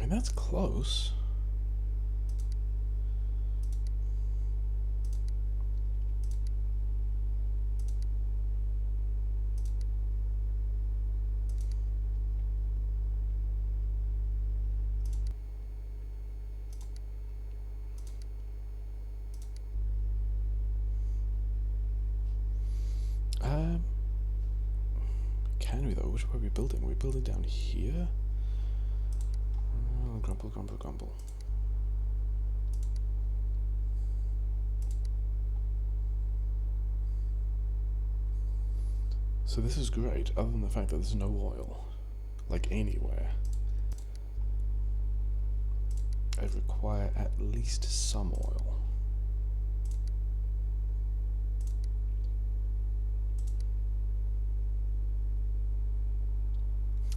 mean, that's close. Can we though? Which way are we building? Are we building down here? Oh, grumble, grumble, grumble. So this is great, other than the fact that there's no oil, like anywhere. I require at least some oil.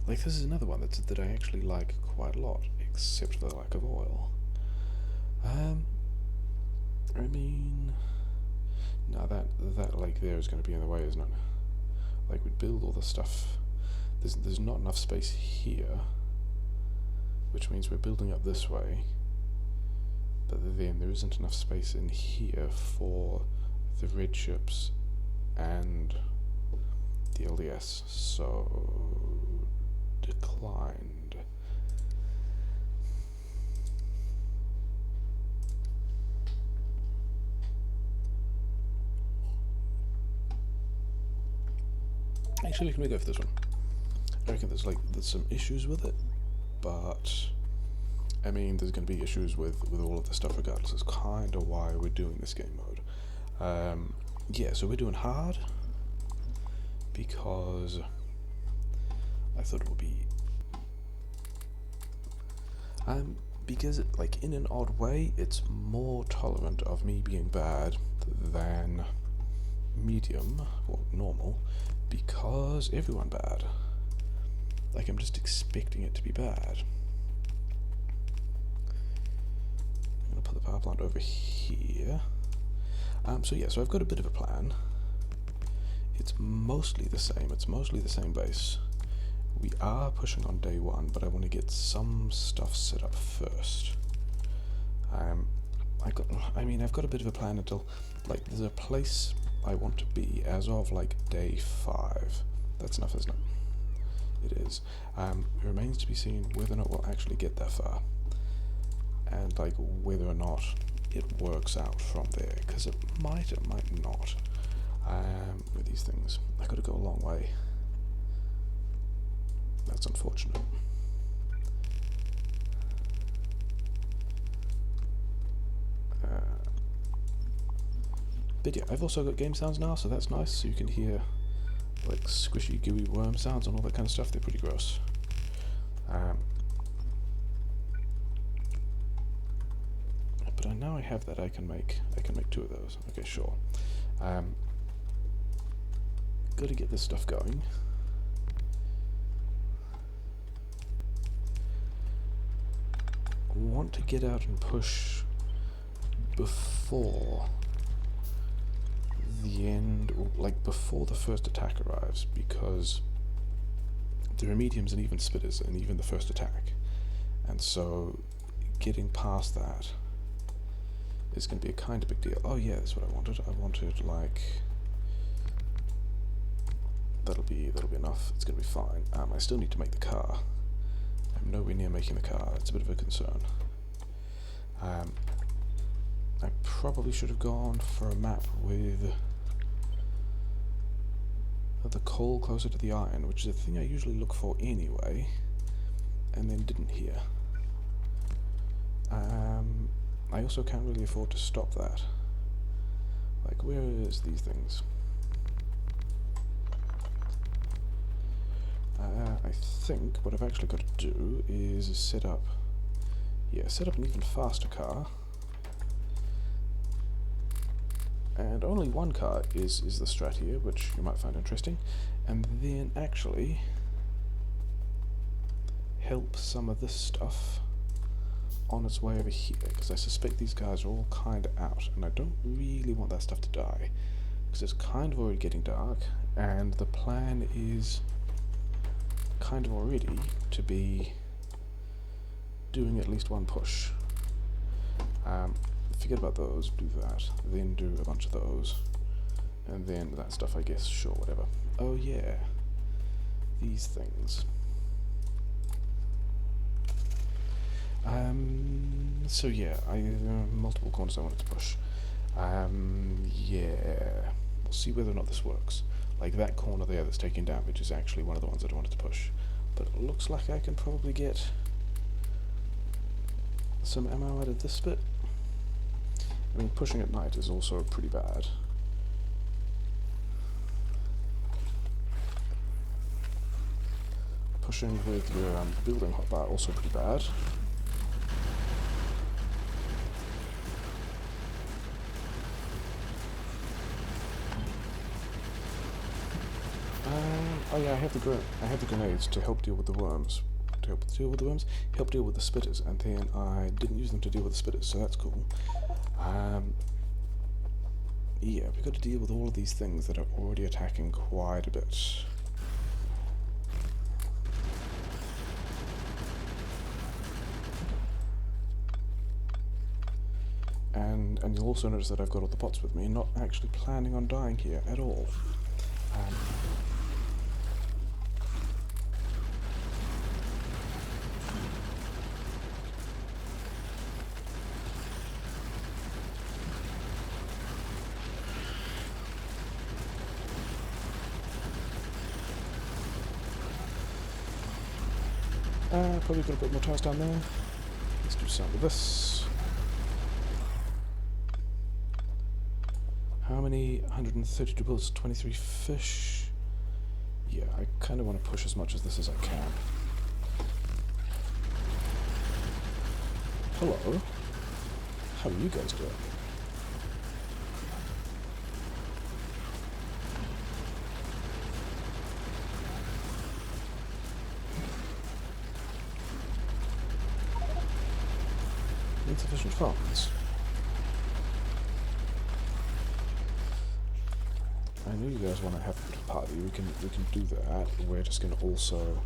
Like, this is another one that I actually like quite a lot, except for the lack of oil. I mean, no, that lake there is going to be in the way, isn't it? Like, we'd build all the stuff. There's not enough space here, which means we're building up this way. But then there isn't enough space in here for the red ships and the LDS, so declined. Actually, can we go for this one? I reckon there's some issues with it, but I mean, there's going to be issues with all of the stuff regardless. It's kind of why we're doing this game mode. Yeah, so we're doing hard because I thought it would be because like in an odd way it's more tolerant of me being bad than medium or normal, because everyone bad. Like, I'm just expecting it to be bad. I'm gonna put the power plant over here. So yeah, so I've got a bit of a plan. It's mostly the same. It's mostly the same base. We are pushing on day one, but I want to get some stuff set up first. I've got a bit of a plan until, like, there's a place I want to be as of like day 5. That's enough, isn't it? It is. It remains to be seen whether or not we'll actually get that far, and like whether or not it works out from there, because it might not. With these things, I got to go a long way. That's unfortunate. But yeah, I've also got game sounds now, so that's nice. So you can hear like squishy, gooey worm sounds and all that kind of stuff. They're pretty gross. But now I have that, I can make 2 of those. Okay, sure. Got to get this stuff going. Want to get out and push before the end, or like before the first attack arrives, because there are mediums and even spitters and even the first attack, and so getting past that is going to be a kind of big deal. Oh yeah, that's what I wanted. I wanted like that'll be enough. It's going to be fine. I still need to make the car. I'm nowhere near making the car. It's a bit of a concern. I probably should have gone for a map with the coal closer to the iron, which is a thing I usually look for anyway, and then didn't here. I also can't really afford to stop that. Like, where is these things? I think what I've actually got to do is set up an even faster car. And only one car is the strat here, which you might find interesting. And then actually help some of this stuff on its way over here, because I suspect these guys are all kind of out, and I don't really want that stuff to die, because it's kind of already getting dark, and the plan is kind of already to be doing at least one push. Forget about those, do that, then do a bunch of those, and then that stuff, I guess, sure, whatever. Oh yeah, these things. So yeah, multiple corners I wanted to push. Yeah, we'll see whether or not this works. Like that corner there that's taking damage is actually one of the ones that I wanted to push. But it looks like I can probably get some ammo out of this bit. I mean, pushing at night is also pretty bad. Pushing with your building hotbar also pretty bad. Oh yeah, I have the grenades to help deal with the worms. Help deal with the spitters, and then I didn't use them to deal with the spitters, so that's cool. Yeah, we've got to deal with all of these things that are already attacking quite a bit. And you'll also notice that I've got all the pots with me, not actually planning on dying here at all. Probably got to put more tiles down there. Let's do some of this. How many? 132 bullets, 23 fish. Yeah, I kind of want to push as much of this as I can. Hello. How are you guys doing? Insufficient funds. I know you guys want to have a bit of a party. We can do that. We're just going to also.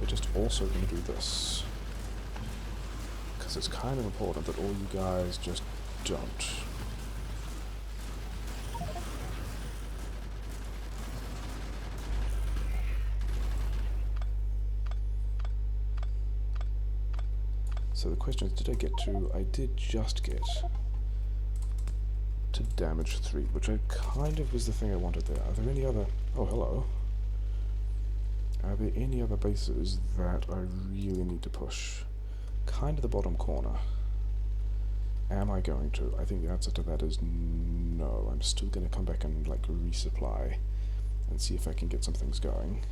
We're just also going to do this because it's kind of important that all you guys just don't. So the question is, did I get to... I did just get to damage 3, which I kind of was the thing I wanted there. Are there any other... Oh, hello. Are there any other bases that I really need to push? Kind of the bottom corner. Am I going to? I think the answer to that is no. I'm still going to come back and, like, resupply and see if I can get some things going.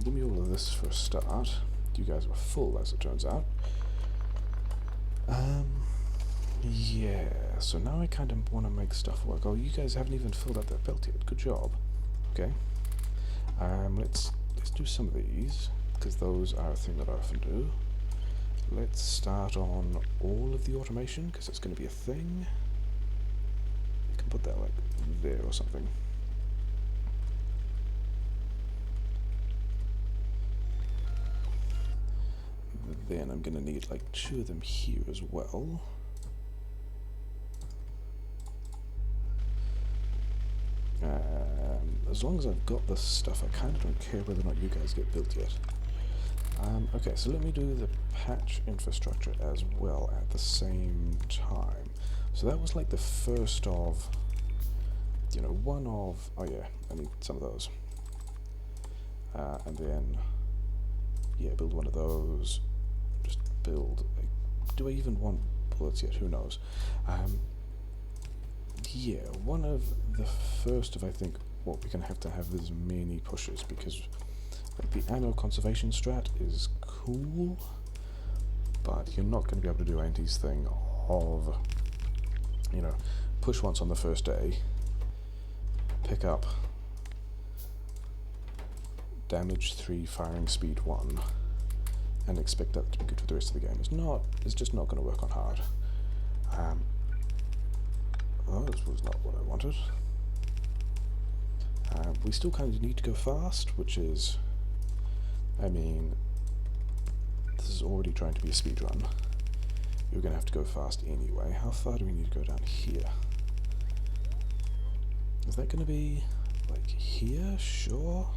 Give me all of this for a start. You guys were full, as it turns out. Yeah, so now I kind of want to make stuff work. Oh, you guys haven't even filled out that belt yet. Good job. Okay. Let's do some of these, because those are a thing that I often do. Let's start on all of the automation, because it's going to be a thing. You can put that, like, there or something. Then I'm going to need like 2 of them here as well. As long as I've got this stuff, I kind of don't care whether or not you guys get built yet. Okay, so let me do the patch infrastructure as well at the same time. So that was like the first of, you know, one of... Oh yeah, I need some of those. And then, yeah, build one of those. Just build... Do I even want bullets yet? Who knows? Yeah, one of the first of, I think, what we're going to have is many pushes, because like, the ammo conservation strat is cool, but you're not going to be able to do Auntie's thing of, you know, push once on the first day, pick up damage 3, firing speed 1, and expect that to be good for the rest of the game. It's just not going to work on hard. This was not what I wanted. We still kind of need to go fast, which is, I mean, this is already trying to be a speed run. You're going to have to go fast anyway. How far do we need to go down here? Is that going to be, like, here? Sure.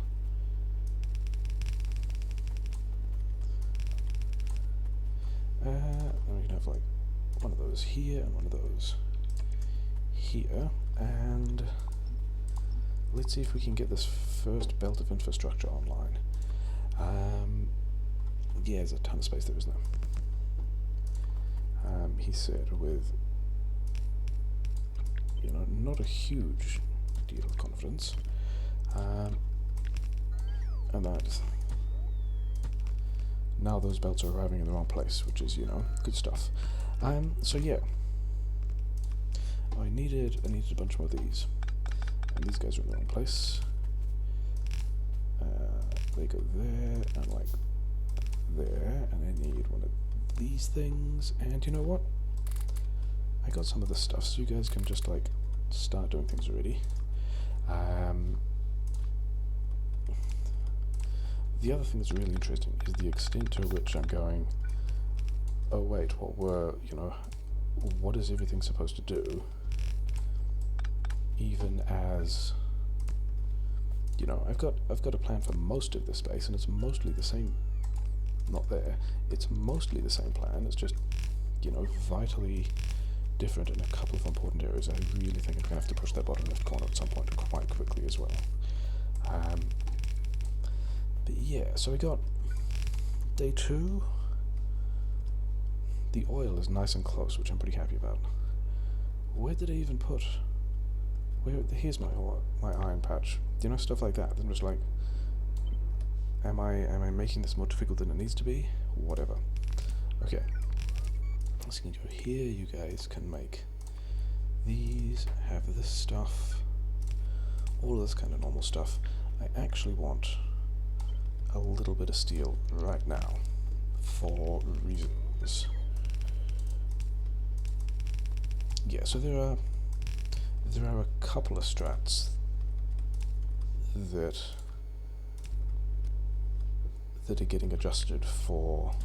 And we can have, like, one of those here and one of those here. And let's see if we can get this first belt of infrastructure online. Yeah, there's a ton of space there, isn't there? He said with, you know, not a huge deal of confidence. And that now those belts are arriving in the wrong place, which is, you know, good stuff. So yeah, I needed a bunch more of these, and these guys are in the wrong place. They go there and like there, and I need one of these things. And you know what? I got some of this stuff, so you guys can just like start doing things already. The other thing that's really interesting is the extent to which I'm going, oh wait, what is everything supposed to do? Even as, you know, I've got a plan for most of the space, and it's mostly the same, not there, it's mostly the same plan, it's just, you know, vitally different in a couple of important areas. I really think I'm going to have to push that bottom left corner at some point quite quickly as well. But yeah, so we got day 2. The oil is nice and close, which I'm pretty happy about. Where did I even put? Here's my iron patch. You know, stuff like that. I'm just like, am I making this more difficult than it needs to be? Whatever. Okay. Let's go here. You guys can make these. Have this stuff. All of this kind of normal stuff. I actually want a little bit of steel right now for reasons. Yeah, so there are a couple of strats that are getting adjusted for.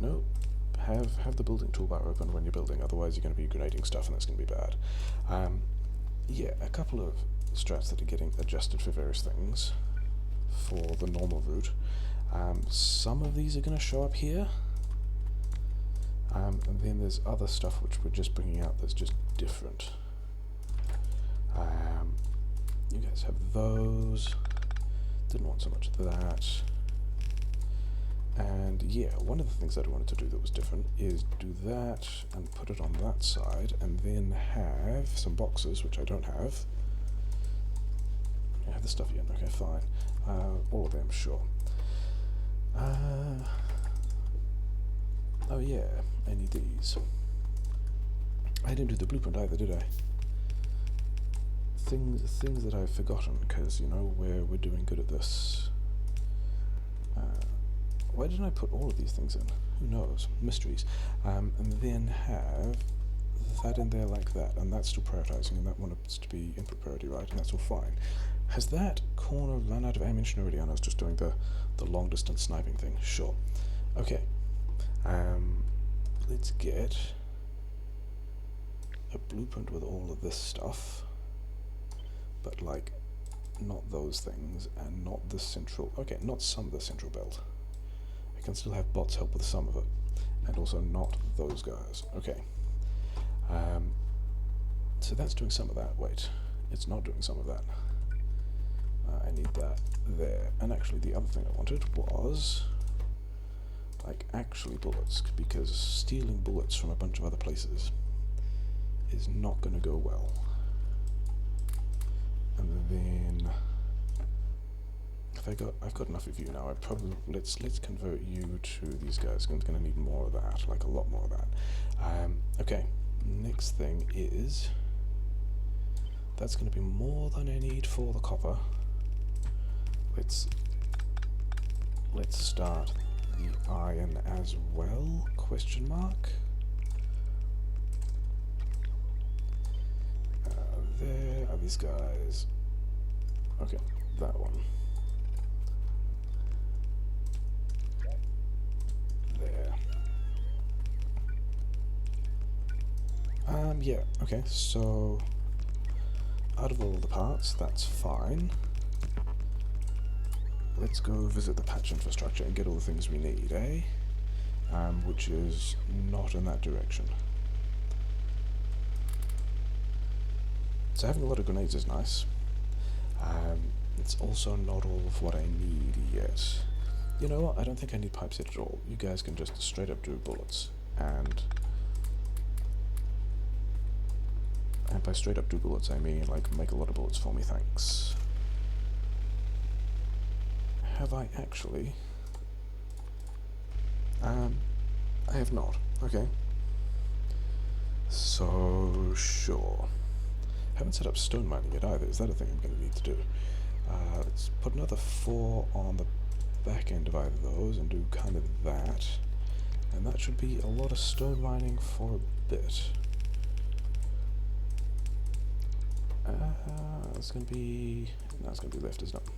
No, have the building toolbar open when you're building, otherwise you're going to be grenading stuff and that's going to be bad. Yeah, a couple of strats that are getting adjusted for various things for the normal route. Some of these are going to show up here, and then there's other stuff which we're just bringing out that's just different. You guys have those. Didn't want so much of that. And yeah, one of the things that I wanted to do that was different is do that and put it on that side, and then have some boxes, which I don't have. I have the stuff yet. Okay, fine. All of them, sure. Oh yeah, I need these. I didn't do the blueprint either, did I? Things that I've forgotten, because, you know, we're doing good at this. Why didn't I put all of these things in? Who knows? Mysteries. And then have that in there like that, and that's still prioritizing, and that wants to be input priority, right? And that's all fine. Has that corner run out of ammunition already? I was just doing the long distance sniping thing. Sure. Okay. Let's get a blueprint with all of this stuff, but like not those things, and not the central. Okay, not some of the central belt. I can still have bots help with some of it, and also not those guys. Okay. So that's doing some of that. Wait, it's not doing some of that. I need that there. And actually the other thing I wanted was like actually bullets, because stealing bullets from a bunch of other places is not going to go well. And then if I've got enough of you now, I probably let's convert you to these guys. I'm going to need more of that, like a lot more of that. Okay, next thing is that's going to be more than I need for the copper. Let's start the iron as well, question mark. There, Now these guys... Okay, that one. There. Yeah, okay, so... Out of all the parts, that's fine. Let's go visit the patch infrastructure and get all the things we need, eh? Which is not in that direction. So having a lot of grenades is nice. It's also not all of what I need yet. You know what, I don't think I need pipes yet at all. You guys can just straight up do bullets. And by straight up do bullets, I mean, like, make a lot of bullets for me, thanks. Have I actually? I have not. Okay. So, sure. Haven't set up stone mining yet either. Is that a thing I'm going to need to do? Let's put another 4 on the back end of either of those and do kind of that. And that should be a lot of stone mining for a bit. It's going to be... No, it's going to be left, isn't it?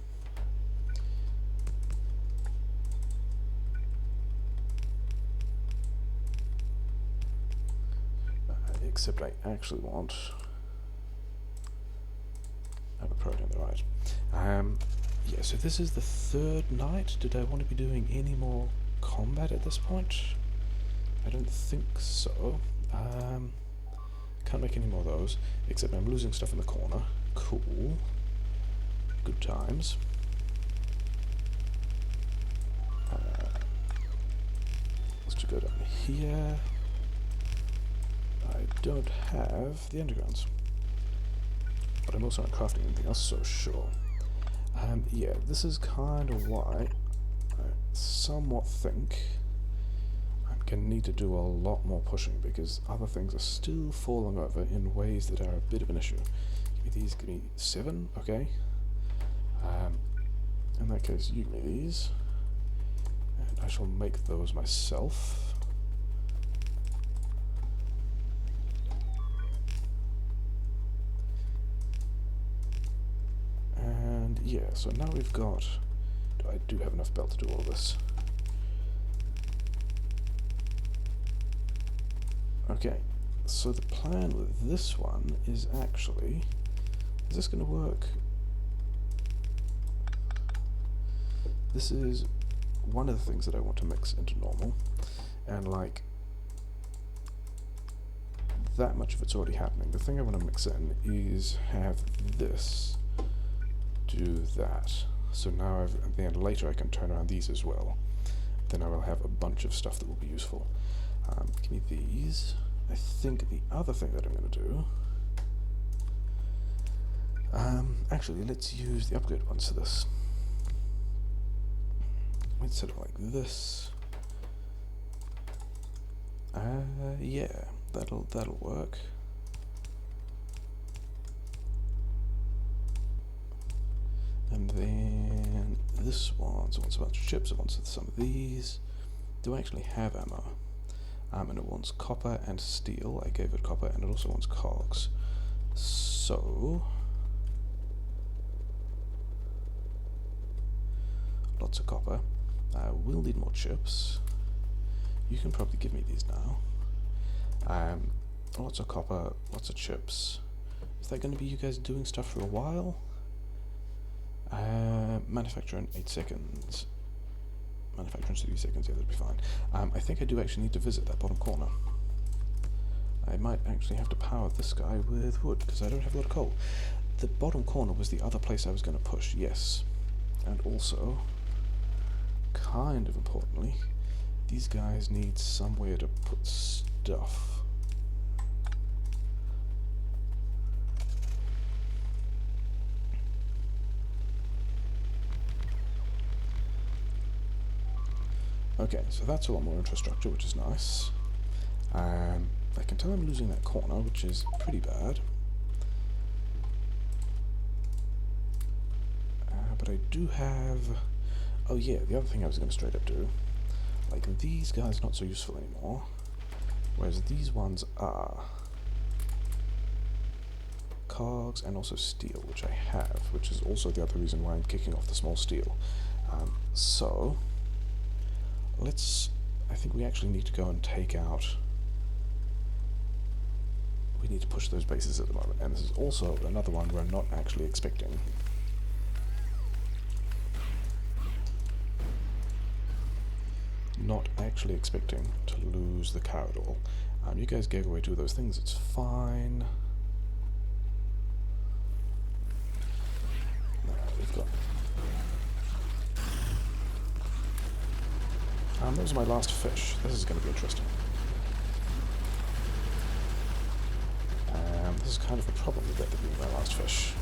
Except I actually want... I have a protein on the right. Yeah, so this is the 3rd night. Did I want to be doing any more combat at this point? I don't think so. Can't make any more of those, except I'm losing stuff in the corner. Cool. Good times. Let's just go down here. I don't have the undergrounds. But I'm also not crafting anything else, so sure. Yeah, this is kind of why I somewhat think I'm going to need to do a lot more pushing, because other things are still falling over in ways that are a bit of an issue. Give me these, give me 7, okay. In that case, you give me these, and I shall make those myself. Yeah, so now we've got... I do have enough belt to do all of this. Okay, so the plan with this one is actually... Is this going to work? This is one of the things that I want to mix into normal. And like... that much of it's already happening. The thing I want to mix in is have this... do that. So now then later I can turn around these as well. Then I will have a bunch of stuff that will be useful. Give me these. I think the other thing that I'm going to do... actually, let's use the upgrade ones for this. Let's set it like this. Yeah, that'll work. And then this one, so it wants a bunch of chips, it wants some of these. Do I actually have ammo? And it wants copper and steel. I gave it copper, and it also wants cogs. So... lots of copper. We'll need more chips. You can probably give me these now. Lots of copper, lots of chips. Is that going to be you guys doing stuff for a while? Manufacture in 8 seconds. Manufacture in 30 seconds, yeah, that'd be fine. I think I do actually need to visit that bottom corner. I might actually have to power this guy with wood, because I don't have a lot of coal. The bottom corner was the other place I was going to push, yes. And also, kind of importantly, these guys need somewhere to put stuff. Okay, so that's a lot more infrastructure, which is nice. I can tell I'm losing that corner, which is pretty bad. But I do have... Oh yeah, the other thing I was going to straight up do. Like, these guys are not so useful anymore. Whereas these ones are. cogs, and also steel, which I have, which is also the other reason why I'm kicking off the small steel. So, I think we actually need to go and take out... We need to push those bases at the moment, and this is also another one we're not actually expecting. Not actually expecting to lose the car at all. You guys gave away 2 of those things, it's fine. We've got... that was my last fish. This is going to be interesting. This is kind of a problem with that being my last fish.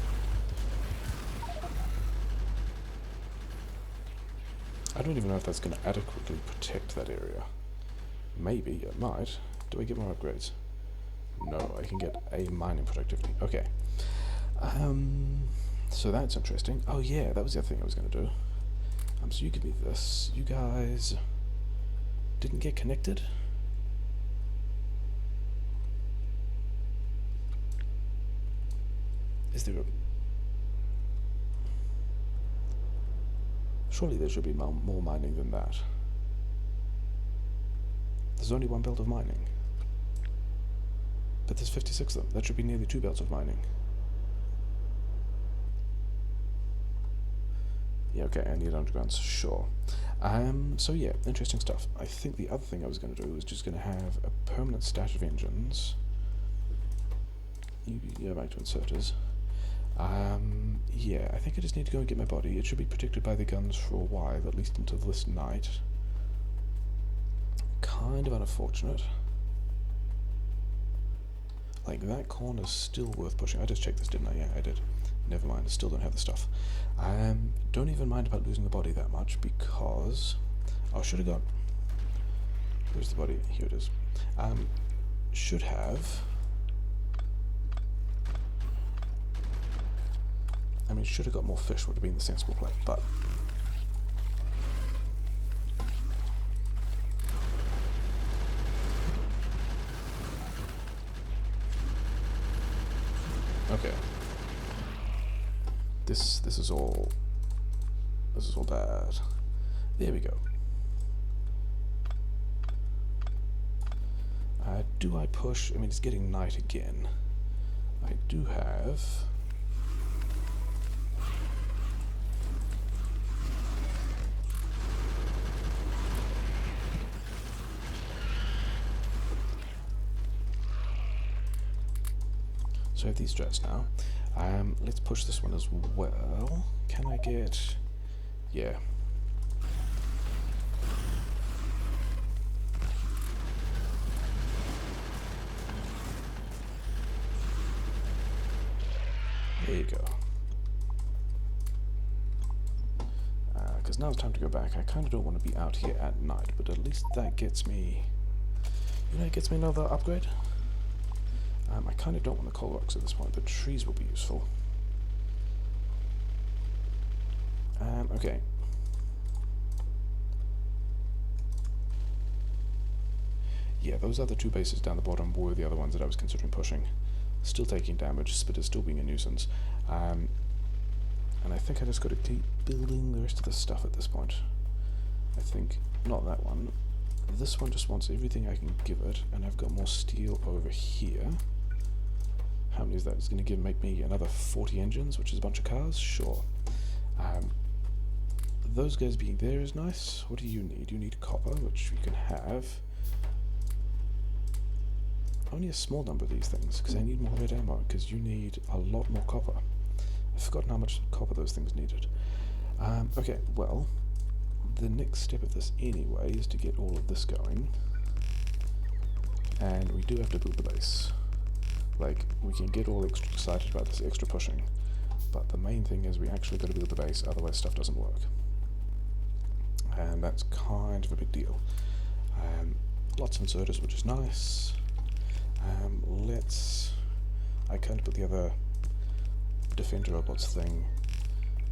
I don't even know if that's going to adequately protect that area. Maybe it might. Do I get more upgrades? No, I can get a mining productivity. Okay. So that's interesting. Oh yeah, that was the other thing I was going to do. So you give me this. You guys didn't get connected? Is there a... Surely there should be more mining than that. There's only 1 belt of mining. But there's 56 of them. That should be nearly 2 belts of mining. Yeah, okay, I need undergrounds, sure. So yeah, interesting stuff. I think the other thing I was going to do was just going to have a permanent stash of engines. You go back to inserters. Yeah, I think I just need to go and get my body. It should be protected by the guns for a while, at least until this night. Kind of unfortunate. Like, that corner's still worth pushing. I just checked this, didn't I? Yeah, I did. Never mind, I still don't have the stuff. Don't even mind about losing the body that much, because... Oh, should have got... Where's the body? Here it is. Should have... I mean, should have got more fish, would have been the sensible play, but... Okay. This is all bad. There we go. Do I push? I mean, it's getting night again. I do have... So I have these strats now. Let's push this one as well. Can I get... Yeah. There you go. Because now it's time to go back. I kind of don't want to be out here at night, but at least that gets me... You know, it gets me another upgrade. I kind of don't want the coal rocks at this point, but trees will be useful. Okay. Yeah, those other 2 bases down the bottom were the other ones that I was considering pushing. Still taking damage, but it's still being a nuisance. And I think I just got to keep building the rest of the stuff at this point. I think, not that one. This one just wants everything I can give it, and I've got more steel over here. How many is that? It's going to make me another 40 engines, which is a bunch of cars? Sure. Those guys being there is nice. What do you need? You need copper, which you can have. Only a small number of these things, because I need more red ammo, because you need a lot more copper. I've forgotten how much copper those things needed. Okay, well, the next step of this anyway is to get all of this going. And we do have to build the base. Like, we can get all extra excited about this extra pushing, but the main thing is we actually got to build the base, otherwise stuff doesn't work. And that's kind of a big deal. Lots of inserters, which is nice. I can't put the other defender robots thing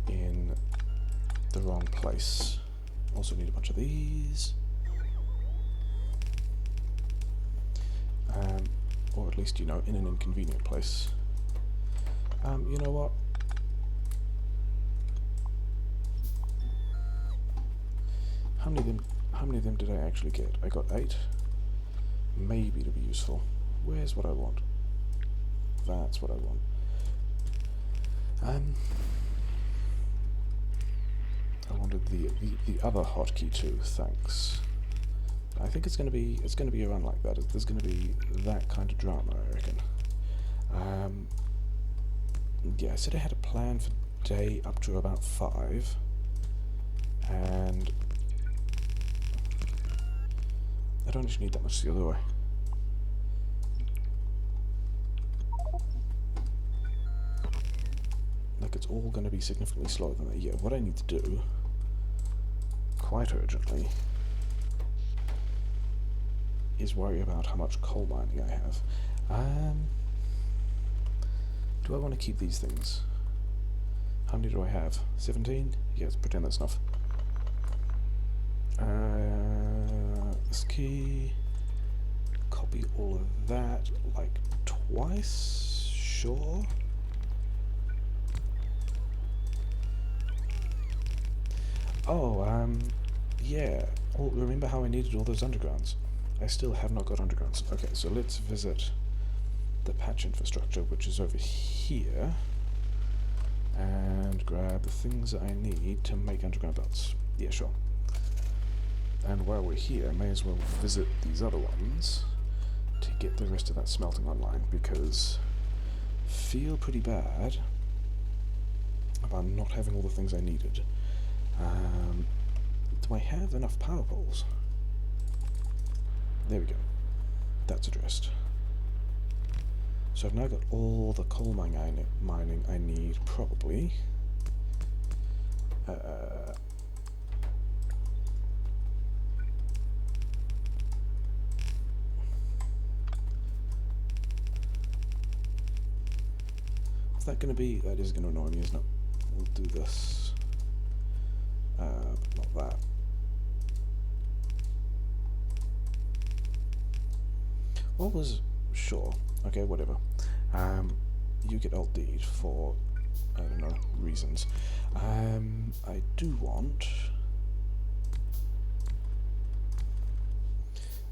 in the wrong place. Also need a bunch of these. Or at least, you know, in an inconvenient place. You know what? How many of them did I actually get? I got 8. Maybe to be useful. Where's what I want? That's what I want. I wanted the other hotkey too. Thanks. I think it's gonna be a run like that. There's gonna be that kind of drama, I reckon. Yeah, I said I had a plan for day up to about 5, and I don't actually need that much the other way. Like, it's all going to be significantly slower than that. Yeah, what I need to do, quite urgently, is worry about how much coal mining I have. Do I want to keep these things? How many do I have? 17? Yeah, let's pretend that's enough. This key. Copy all of that, like, twice? Sure. Oh, yeah. Oh, remember how I needed all those undergrounds? I still have not got undergrounds. Okay, so let's visit the patch infrastructure, which is over here, and grab the things I need to make underground belts. Yeah, sure. And while we're here, may as well visit these other ones to get the rest of that smelting online, because I feel pretty bad about not having all the things I needed. Do I have enough power poles? There we go. That's addressed. So I've now got all the coal mining I need, probably. What's that going to be? That is going to annoy me, isn't it? We'll do this. Not that. What was... Sure. Okay, whatever. You get Alt D for, I don't know, reasons. I do want...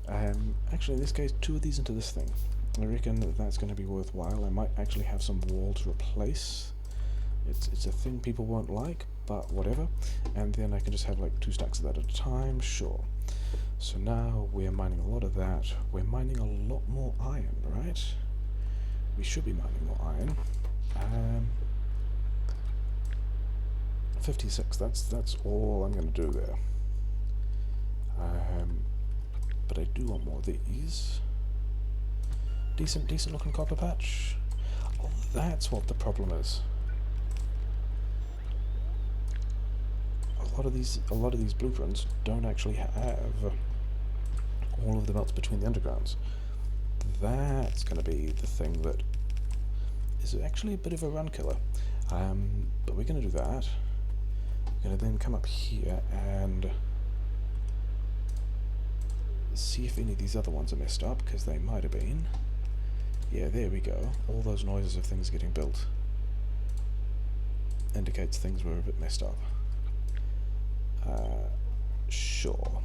actually, in this case, 2 of these into this thing. I reckon that's going to be worthwhile. I might actually have some wall to replace. It's a thing people won't like, but whatever. And then I can just have like 2 stacks of that at a time, sure. So now we're mining a lot of that. We're mining a lot more iron, right? We should be mining more iron. 56, that's all I'm going to do there. But I do want more of these. Decent looking copper patch. Oh, that's what the problem is. A lot of these blueprints don't actually have all of the belts between the undergrounds. That's going to be the thing that is actually a bit of a run killer. But we're going to do that. We're going to then come up here and see if any of these other ones are messed up, because they might have been. Yeah, there we go. All those noises of things getting built indicates things were a bit messed up. Sure.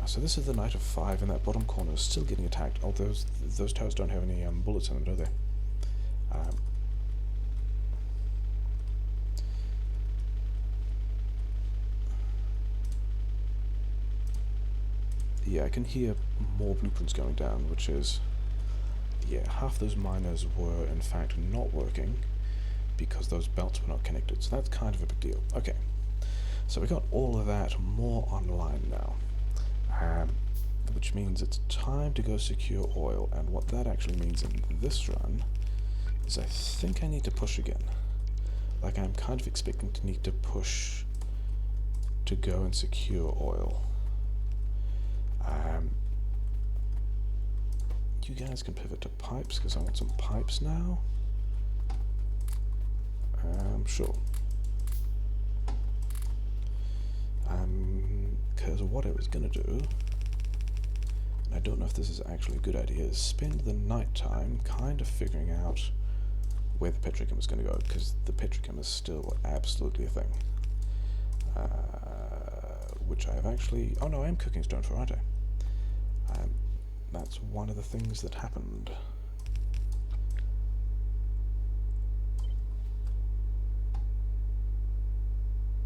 So this is the Knight of 5, and that bottom corner is still getting attacked. Oh, those towers don't have any bullets in them, do they? Yeah, I can hear more blueprints going down, which is... Yeah, half those miners were in fact not working because those belts were not connected, so that's kind of a big deal. Okay, so we got all of that more online now, which means it's time to go secure oil, and what that actually means in this run is I think I need to push again. Like, I'm kind of expecting to need to push to go and secure oil. You guys can pivot to pipes, because I want some pipes now. Sure. Because what I was going to do, and I don't know if this is actually a good idea, is spend the night time kind of figuring out where the petrochem is going to go, because the petrochem is still absolutely a thing. Which I have actually... Oh no, I am cooking stone for, aren't I? That's one of the things that happened.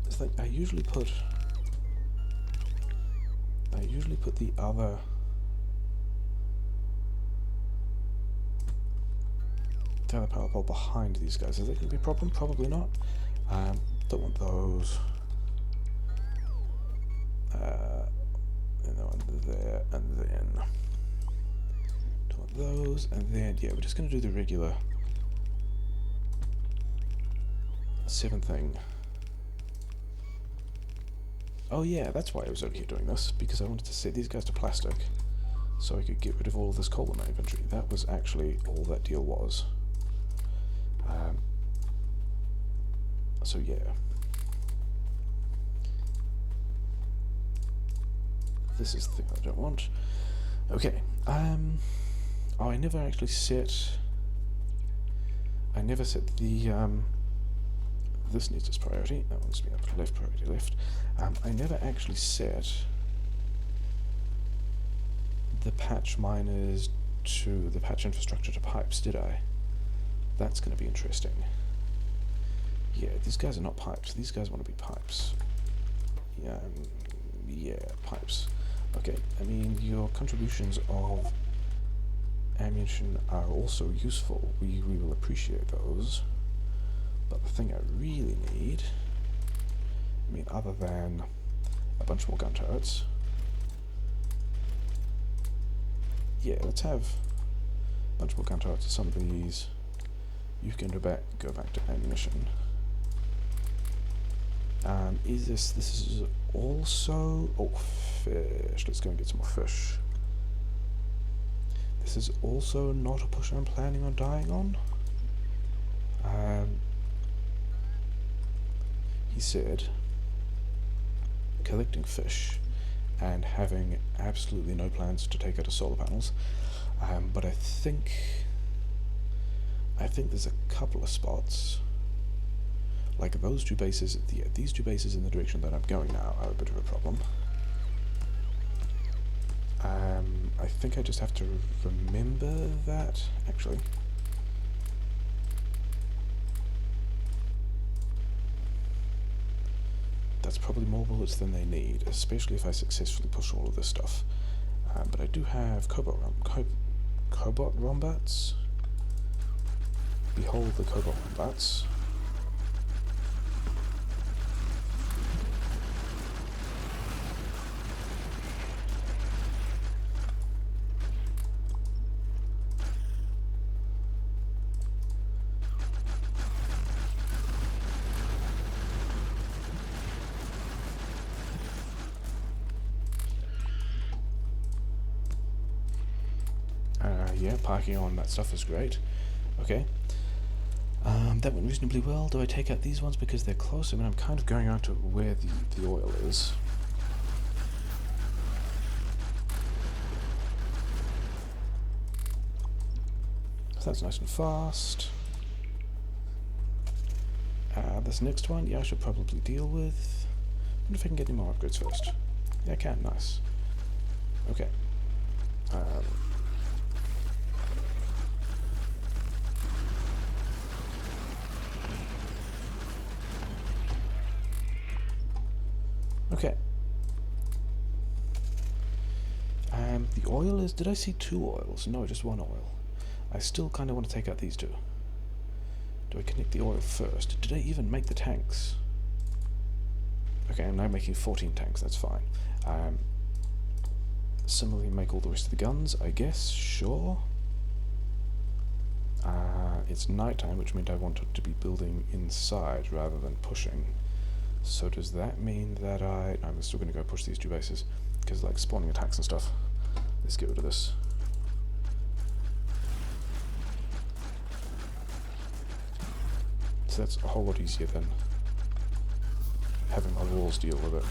It's like I usually put the other power pole behind these guys. Is that going to be a problem? Probably not. Don't want those. And one there, and then don't want those, and then yeah, we're just going to do the regular 7 thing. Oh yeah, that's why I was over here doing this, because I wanted to set these guys to plastic so I could get rid of all of this coal in my inventory. That was actually all that deal was. So yeah. This is the thing I don't want. Okay. Oh, I never actually set... I never set the... This needs its priority. That one's been up left, priority left. I never actually set the patch miners to the patch infrastructure to pipes, did I? That's going to be interesting. Yeah, these guys are not pipes. These guys want to be pipes. Yeah, pipes. Okay, I mean, your contributions of ammunition are also useful. We will appreciate those. But the thing I really need, I mean, other than a bunch more gun turrets, yeah, let's have a bunch more gun turrets. Some of these, you can go back to ammunition. This is also, oh, fish, let's go and get some more fish. This is also not a push I'm planning on dying on. He said collecting fish and having absolutely no plans to take out his solar panels, but I think there's a couple of spots, like those 2 bases, these 2 bases in the direction that I'm going now are a bit of a problem. I think I just have to remember that, actually. That's probably more bullets than they need, especially if I successfully push all of this stuff. But I do have Cobot rombats. Behold the Cobot rombats. Yeah, parking on that stuff is great. Okay. That went reasonably well. Do I take out these ones because they're close? I mean, I'm kind of going out to where the oil is. So that's nice and fast. This next one, yeah, I should probably deal with. I wonder if I can get any more upgrades first. Yeah, I can. Nice. Okay. Okay. The oil is... Did I see 2 oils? No, just 1 oil. I still kind of want to take out these 2. Do I connect the oil first? Did I even make the tanks? Okay, I'm now making 14 tanks, that's fine. Similarly make all the rest of the guns, I guess, sure. It's nighttime, which means I want it to be building inside rather than pushing. So does that mean that no, I'm still going to go push these 2 bases, because like spawning attacks and stuff. Let's get rid of this. So that's a whole lot easier than having my walls deal with it.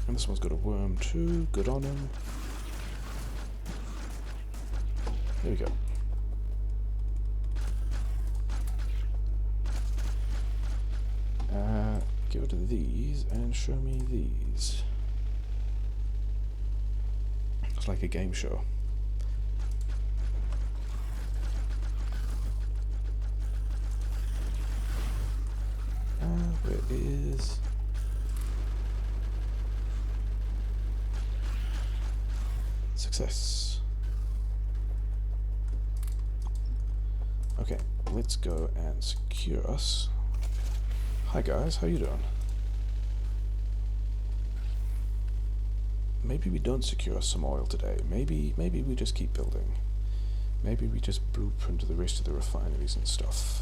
And this one's got a worm too. Good on him. There we go. Get rid of these and show me these. It's like a game show. Where is... Success. Okay, let's go and secure us. Hi guys, how you doing? Maybe we don't secure us some oil today. Maybe we just keep building. Maybe we just blueprint the rest of the refineries and stuff.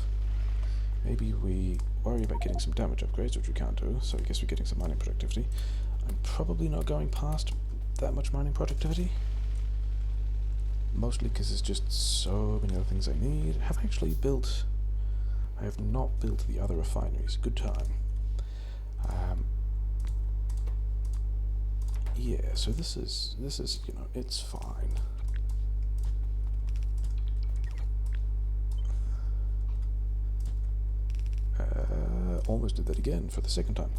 Maybe we worry about getting some damage upgrades, which we can't do, so I guess we're getting some mining productivity. I'm probably not going past that much mining productivity. Mostly because there's just so many other things I need. Have I actually built... I have not built the other refineries. Good time. Yeah, so this is, you know, it's fine. Almost did that again for the second time.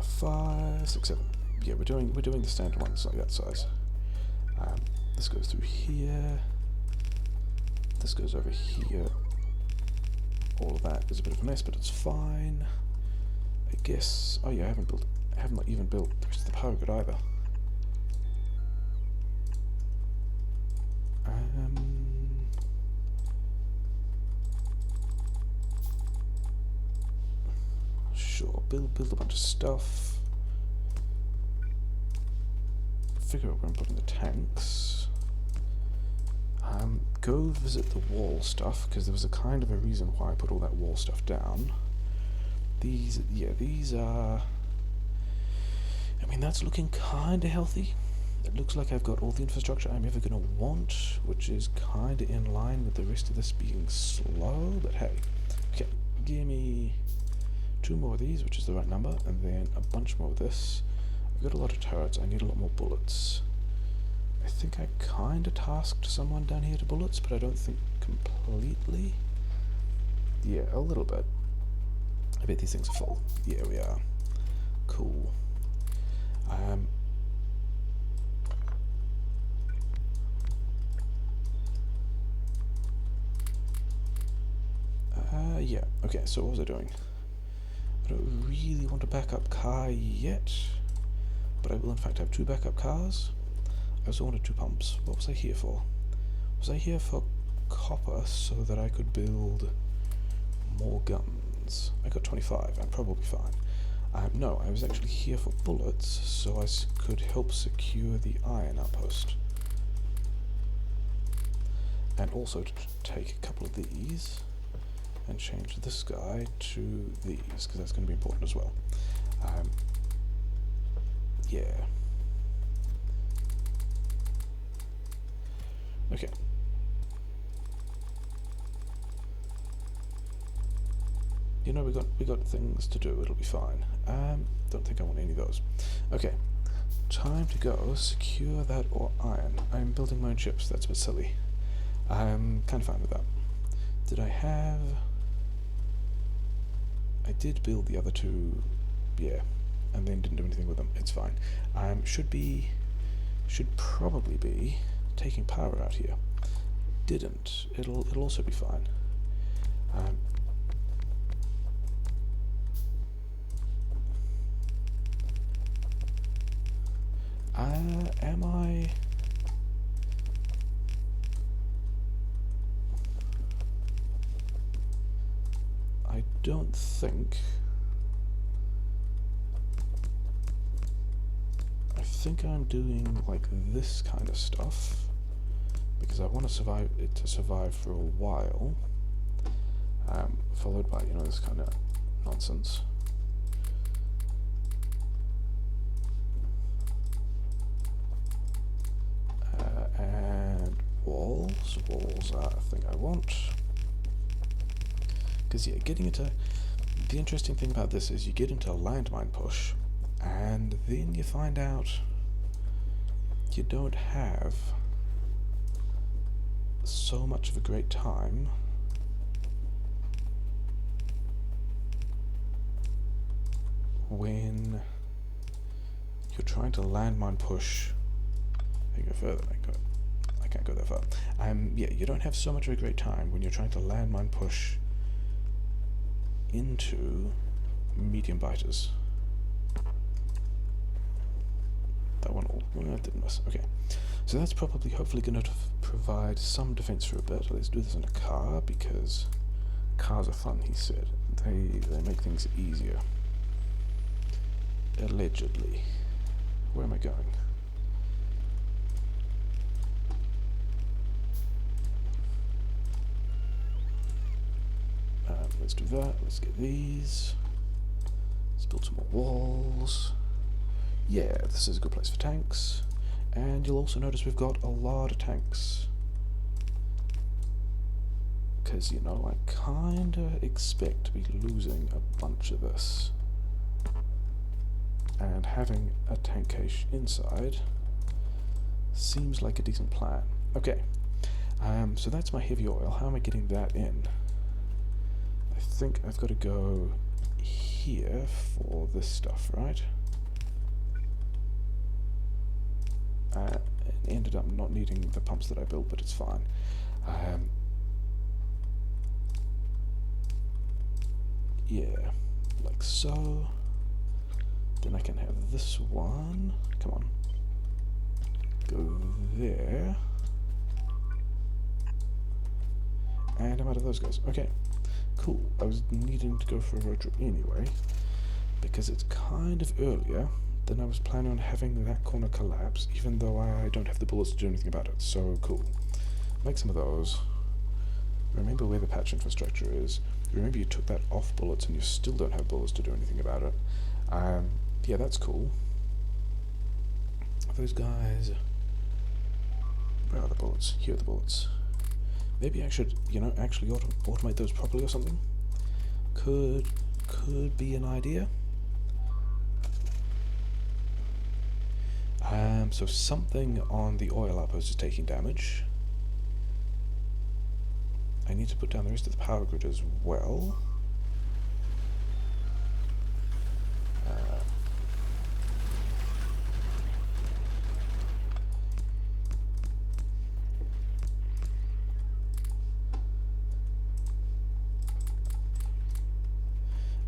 Five, six, seven. Yeah, we're doing the standard ones like that size. This goes through here. This goes over here. All of that is a bit of a mess, but it's fine. I guess. Oh yeah, I haven't even built the rest of the power grid either. Sure, build a bunch of stuff. Figure out where I'm putting the tanks. Go visit the wall stuff, because there was a kind of a reason why I put all that wall stuff down. These are... I mean, that's looking kind of healthy. It looks like I've got all the infrastructure I'm ever going to want, which is kind of in line with the rest of this being slow, but hey. Okay, give me 2 more of these, which is the right number, and then a bunch more of this. I've got a lot of turrets, I need a lot more bullets. I think I kind of tasked someone down here to bullets, but I don't think completely. Yeah, a little bit. I bet these things are full. Yeah, we are. Cool. Yeah, okay, so what was I doing? I don't really want a backup car yet, but I will in fact have 2 backup cars. I also wanted 2 pumps. What was I here for? Was I here for copper so that I could build more guns? I got 25, I'm probably fine. No, I was actually here for bullets so I could help secure the iron outpost. And also to take a couple of these and change this guy to these, because that's going to be important as well. Yeah. Okay. You know, we got things to do, it'll be fine. Don't think I want any of those. Okay. Time to go secure that or iron. I'm building my own ships, that's a bit silly. I'm kind of fine with that. Did I have... I did build the other 2, yeah, and then didn't do anything with them. It's fine. Should probably be taking power out here. Didn't. It'll also be fine. Am I... I don't think... I think I'm doing like this kind of stuff because I want to survive it to survive for a while, followed by, you know, this kind of nonsense. And walls are a thing I want. Because yeah, getting into... The interesting thing about this is you get into a landmine push, and then you find out you don't have so much of a great time when you're trying to landmine push. I can go further. I can't go that far. Yeah, you don't have so much of a great time when you're trying to landmine push into medium biters. That one all didn't miss. Okay, so that's probably hopefully going to provide some defense for a bit. Let's do this in a car because cars are fun. He said they make things easier. Allegedly. Where am I going? Let's do that. Let's get these. Let's build some more walls. Yeah, this is a good place for tanks. And you'll also notice we've got a lot of tanks. Because, you know, I kinda expect to be losing a bunch of this. And having a tank cache inside seems like a decent plan. Okay, so that's my heavy oil. How am I getting that in? I think I've got to go here for this stuff, right? It ended up not needing the pumps that I built, but it's fine. Yeah, like so. Then I can have this one. Come on. Go there. And I'm out of those guys. Okay. Cool. I was needing to go for a road trip anyway, because it's kind of earlier than I was planning on having that corner collapse, even though I don't have the bullets to do anything about it. So cool. Make some of those. Remember where the patch infrastructure is. Remember you took that off bullets and you still don't have bullets to do anything about it. Yeah, that's cool. Those guys... Where are the bullets? Here are the bullets. Maybe I should, you know, actually automate those properly or something. Could be an idea. So something on the oil outpost is taking damage. I need to put down the rest of the power grid as well.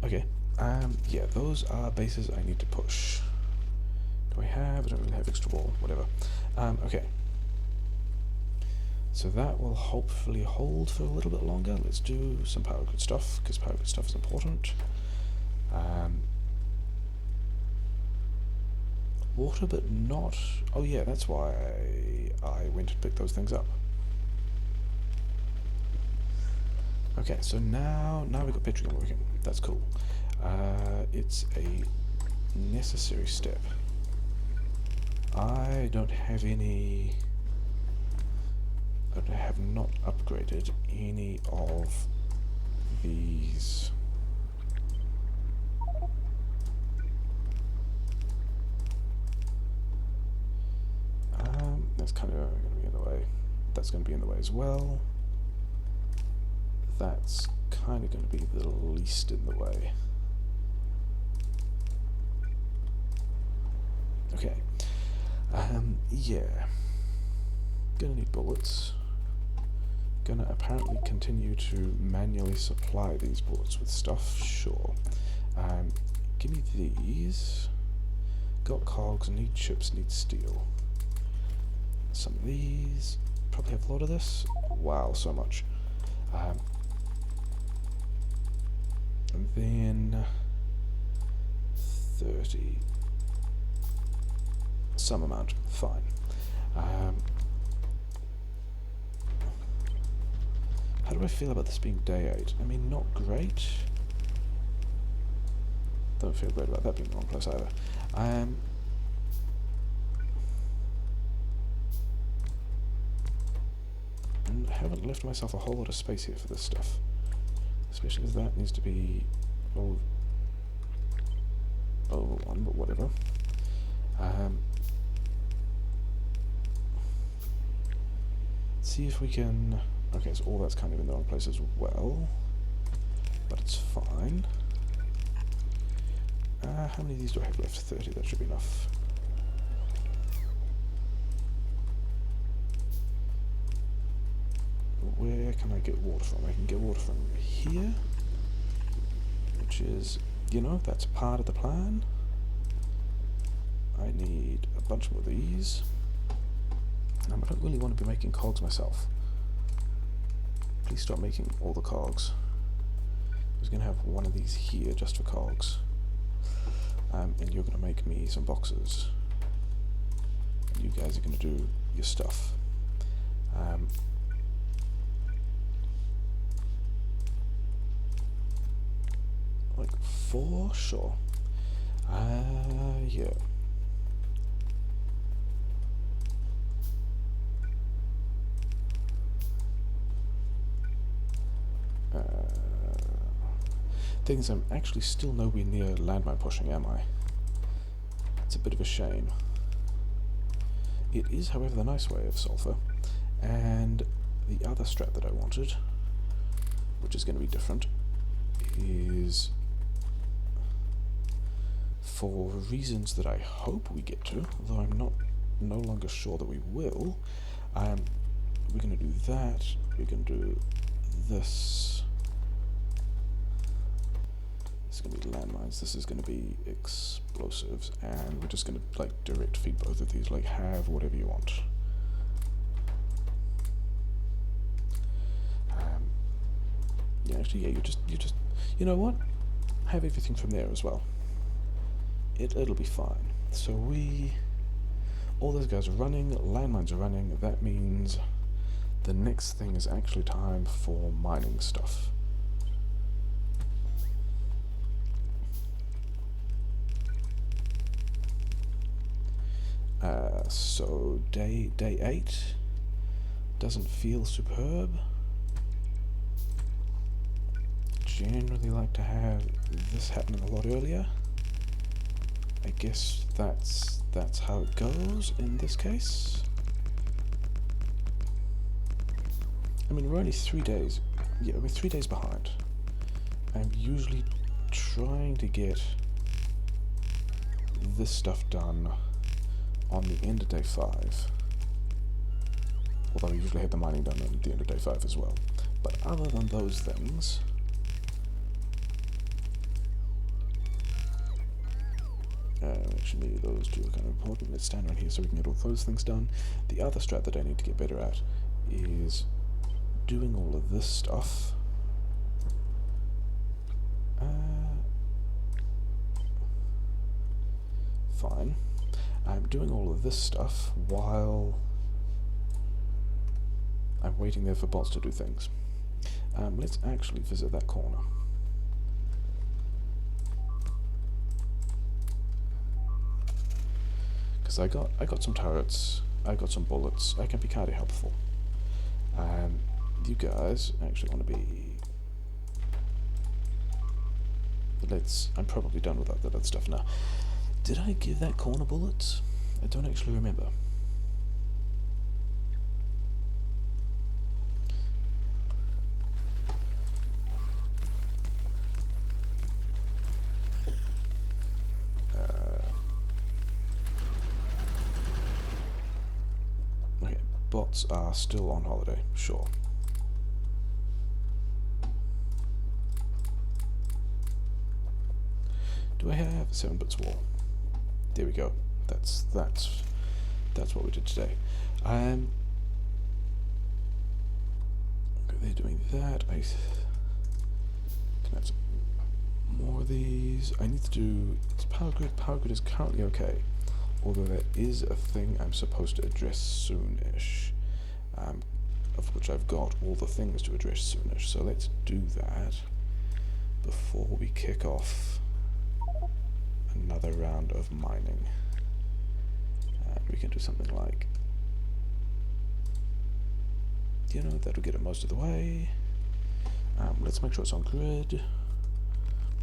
Okay, yeah, those are bases I need to push. Do I have? I don't really have extra wall, whatever. Okay. So that will hopefully hold for a little bit longer. Let's do some power grid stuff, because power grid stuff is important. Water, but not... Oh yeah, that's why I went and picked those things up. Okay, so now we've got petroleum working. That's cool. It's a necessary step. I don't have any... I have not upgraded any of these. That's kind of going to be in the way. That's going to be in the way as well. That's kind of going to be the least in the way. Okay. Yeah. Gonna need bullets. Gonna apparently continue to manually supply these bullets with stuff. Sure. Give me these. Got cogs, need chips, need steel. Some of these. Probably have a lot of this. Wow, so much. And then 30. Some amount. Fine. How do I feel about this being day 8? I mean, not great. Don't feel great about that being the wrong place either. I haven't left myself a whole lot of space here for this stuff. especially as that needs to be over one, but whatever. See if we can... Okay, so all that's kind of in the wrong place as well, but it's fine. How many of these do I have left? 30, that should be enough. Where can I get water from? I can get water from here, which is, you know, that's part of the plan. I need a bunch more of these. I don't really want to be making cogs myself. Please stop making all the cogs. I was going to have one of these here just for cogs. And you're going to make me some boxes. And you guys are going to do your stuff. Like 4? Sure. Yeah. Thing is, I'm actually still nowhere near landmine pushing, am I? It's a bit of a shame. It is, however, the nice way of sulfur. And the other strat that I wanted, which is going to be different, is for reasons that I hope we get to, although I'm no longer sure that we will. We're going to do that. We're going to do this. This is going to be landmines. This is going to be explosives, and we're just going to like direct feed both of these. Like, have whatever you want. Yeah, actually, yeah. You just. You know what? Have everything from there as well. It'll be fine. So all those guys are running. Landmines are running. That means the next thing is actually time for mining stuff. So day 8 doesn't feel superb. Generally like to have this happening a lot earlier. I guess that's how it goes in this case. I mean, we're only 3 days. Yeah, we're 3 days behind. I'm usually trying to get this stuff done on the end of day 5. Although I usually have the mining done at the end of day 5 as well. But other than those things, actually those two are kind of important. Let's stand around here so we can get all those things done. The other strat that I need to get better at is doing all of this stuff. Fine. I'm doing all of this stuff while I'm waiting there for bots to do things. Let's actually visit that corner. Because I got some turrets, I got some bullets, I can be kind of helpful. You guys actually want to be... I'm probably done with that other stuff now. Did I give that corner bullets? I don't actually remember. Okay, bots are still on holiday, sure. Do I have 7-bits wall? There we go. That's what we did today. Okay, they're doing that. I can add some more of these. I need to do power grid. Power grid is currently okay, although that is a thing I'm supposed to address soonish. Of which I've got all the things to address soonish. So let's do that before we kick off another round of mining. We can do something like, you know, that'll get it most of the way. let's make sure it's on grid.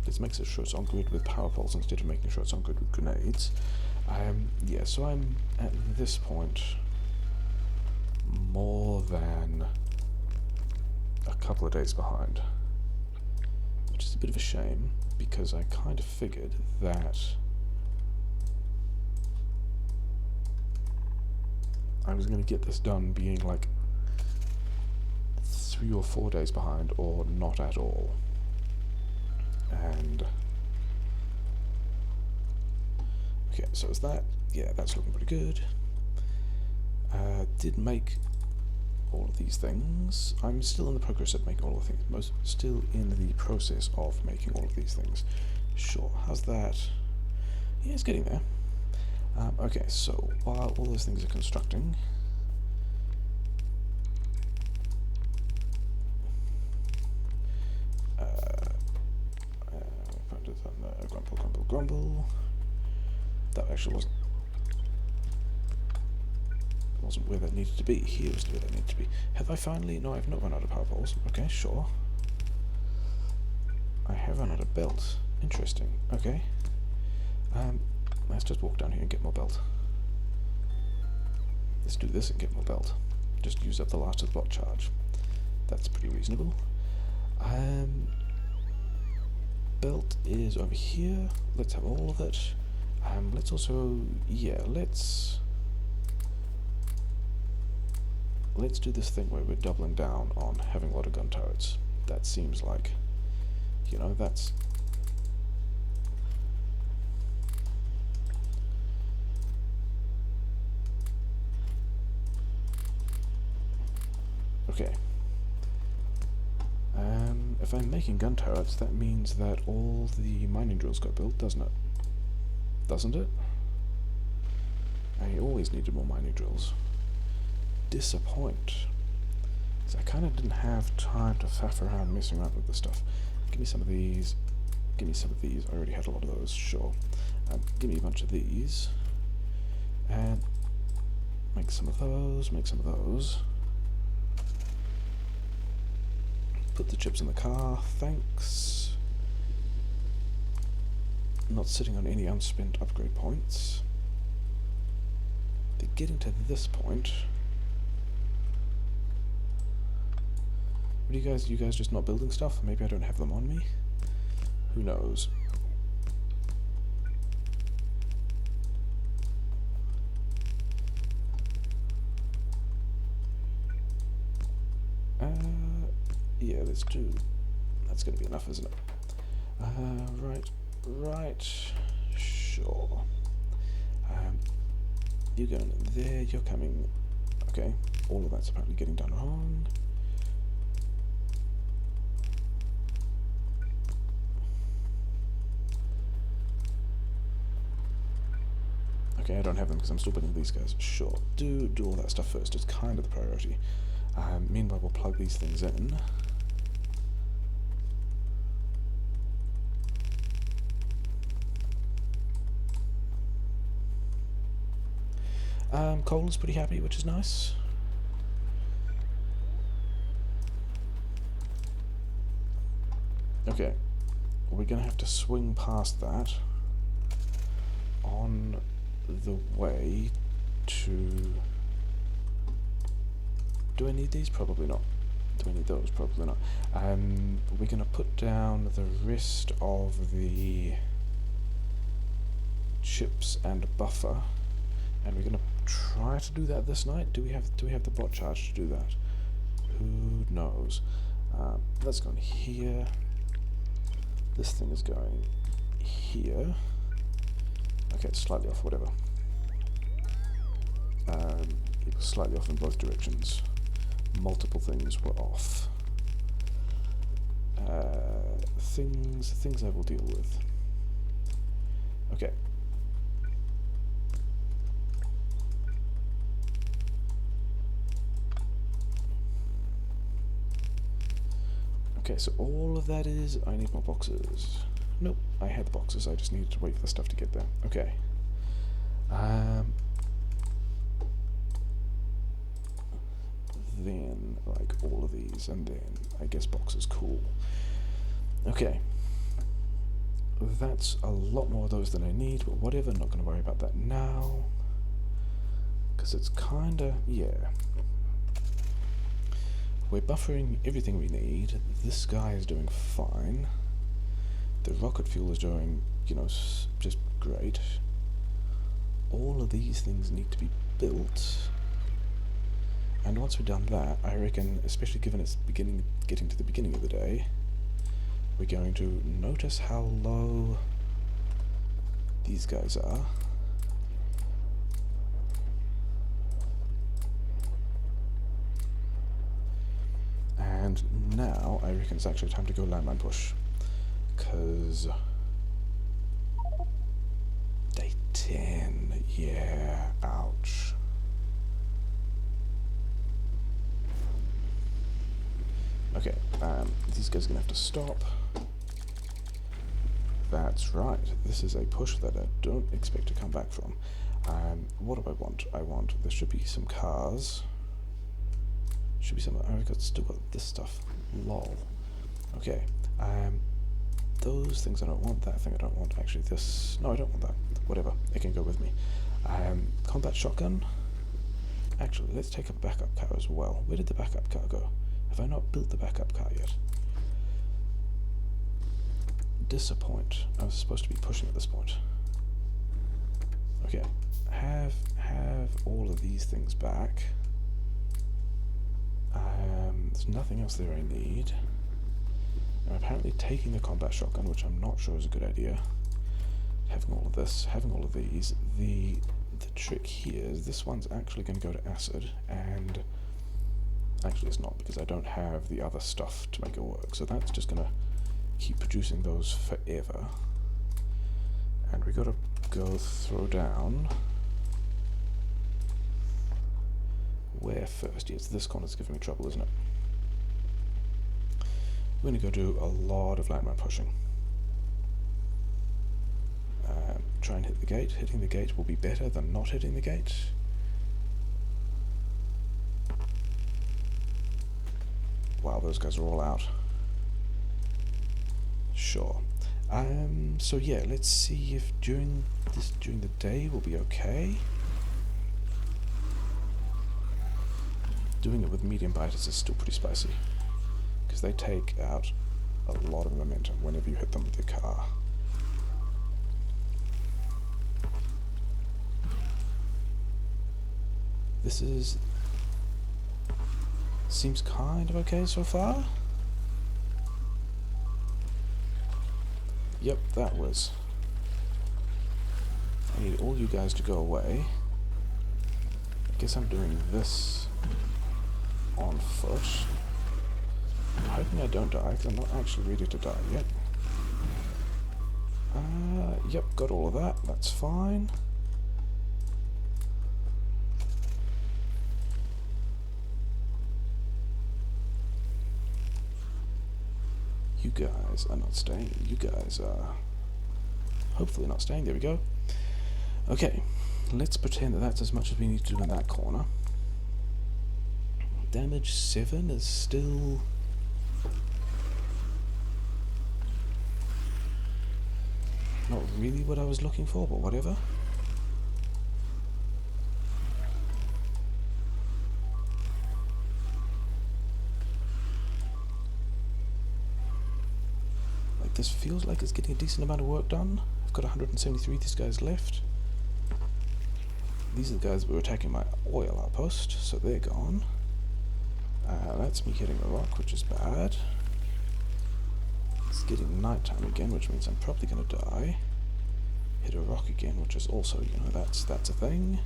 Let's make sure it's on grid with power poles instead of making sure it's on grid with grenades. Yeah, so I'm at this point more than a couple of days behind, which is a bit of a shame because I kind of figured that I was going to get this done being like 3 or 4 days behind or not at all. And okay, so is that? Yeah, that's looking pretty good. Did make all of these things. I'm still in the progress of making all of the things. Still in the process of making all of these things. Sure, how's that? Yeah, it's getting there. Okay, so while all those things are constructing, grumble. That actually wasn't where that needed to be. Here was where that needed to be. Have I finally? No, I've not run out of power poles. Okay, sure. I have run out of belt. Interesting. Okay. Let's just walk down here and get more belt. Let's do this and get more belt. Just use up the last of the bot charge. That's pretty reasonable. Belt is over here. Let's have all of it. Let's also, yeah, let's do this thing where we're doubling down on having a lot of gun turrets. That seems like, you know, that's okay. If I'm making gun turrets, that means that all the mining drills got built, doesn't it? Doesn't it? I always needed more mining drills. Disappoint. Because I kind of didn't have time to faff around messing around with this stuff. Give me some of these. Give me some of these. I already had a lot of those, sure. Give me a bunch of these. And make some of those, make some of those. Put the chips in the car, thanks. Not sitting on any unspent upgrade points. They're getting to this point. What do you guys just not building stuff? Maybe I don't have them on me? Who knows? Yeah, let's do. That's going to be enough, isn't it? Right. Sure. You're going there. You're coming. Okay. All of that's apparently getting done wrong. Okay, I don't have them because I'm still building these guys. Sure. Do all that stuff first. It's kind of the priority. Meanwhile, we'll plug these things in. Cole is pretty happy, which is nice. Okay, we're going to have to swing past that on the way to... Do I need these? Probably not. Do I need those? Probably not. We're going to put down the rest of the chips and buffer, and we're going to try to do that this night. Do we have the bot charge to do that? Who knows? That's going here. This thing is going here. Okay, it's slightly off, whatever. It was slightly off in both directions. Multiple things were off. Things I will deal with. Okay. Okay, so all of that is, I need more boxes. Nope, I had the boxes, I just needed to wait for the stuff to get there. Okay. Then, like, all of these, and then, I guess boxes, cool. Okay. That's a lot more of those than I need, but whatever, not going to worry about that now. Because it's kinda, yeah. We're buffering everything we need. This guy is doing fine. The rocket fuel is doing, you know, just great. All of these things need to be built. And once we've done that, I reckon, especially given it's getting to the beginning of the day, we're going to notice how low these guys are. And now I reckon it's actually time to go landmine push. Because day 10, yeah, ouch. Okay, these guys are going to have to stop. That's right, this is a push that I don't expect to come back from. What do I want? There should be some cars. Should be some. I've still got this stuff. Lol. Okay. Those things I don't want. That thing I don't want. Actually, this. No, I don't want that. Whatever. It can go with me. Combatshotgun. Actually, let's take a backup car as well. Where did the backup car go? Have I not built the backup car yet? Disappoint. I was supposed to be pushing at this point. Okay. Have all of these things back. There's nothing else there I need. I'm apparently taking the Combatshotgun, which I'm not sure is a good idea. Having all of this, having all of these. The trick here is this one's actually going to go to acid, and actually it's not, because I don't have the other stuff to make it work. So that's just going to keep producing those forever. And we got to go throw down. Where first? Yes, this corner's giving me trouble, isn't it? We're going to go do a lot of landmine pushing. Try and hit the gate. Hitting the gate will be better than not hitting the gate. Wow, those guys are all out. Sure. So yeah, let's see if during the day will be okay. Doing it with medium biters is still pretty spicy, because they take out a lot of momentum whenever you hit them with your car. This seems kind of okay so far. Yep, that was. I need all you guys to go away. I guess I'm doing this on foot. I'm hoping I don't die, because I'm not actually ready to die yet. Yep, got all of that. That's fine. You guys are not staying. You guys are hopefully not staying. There we go. Okay, let's pretend that that's as much as we need to do in that corner. Damage 7 is still... not really what I was looking for, but whatever. This feels like it's getting a decent amount of work done. I've got 173 of these guys left. These are the guys that were attacking my oil outpost, so they're gone. That's me hitting a rock, which is bad. It's getting nighttime again, which means I'm probably going to die. Hit a rock again, which is also, you know, that's a thing.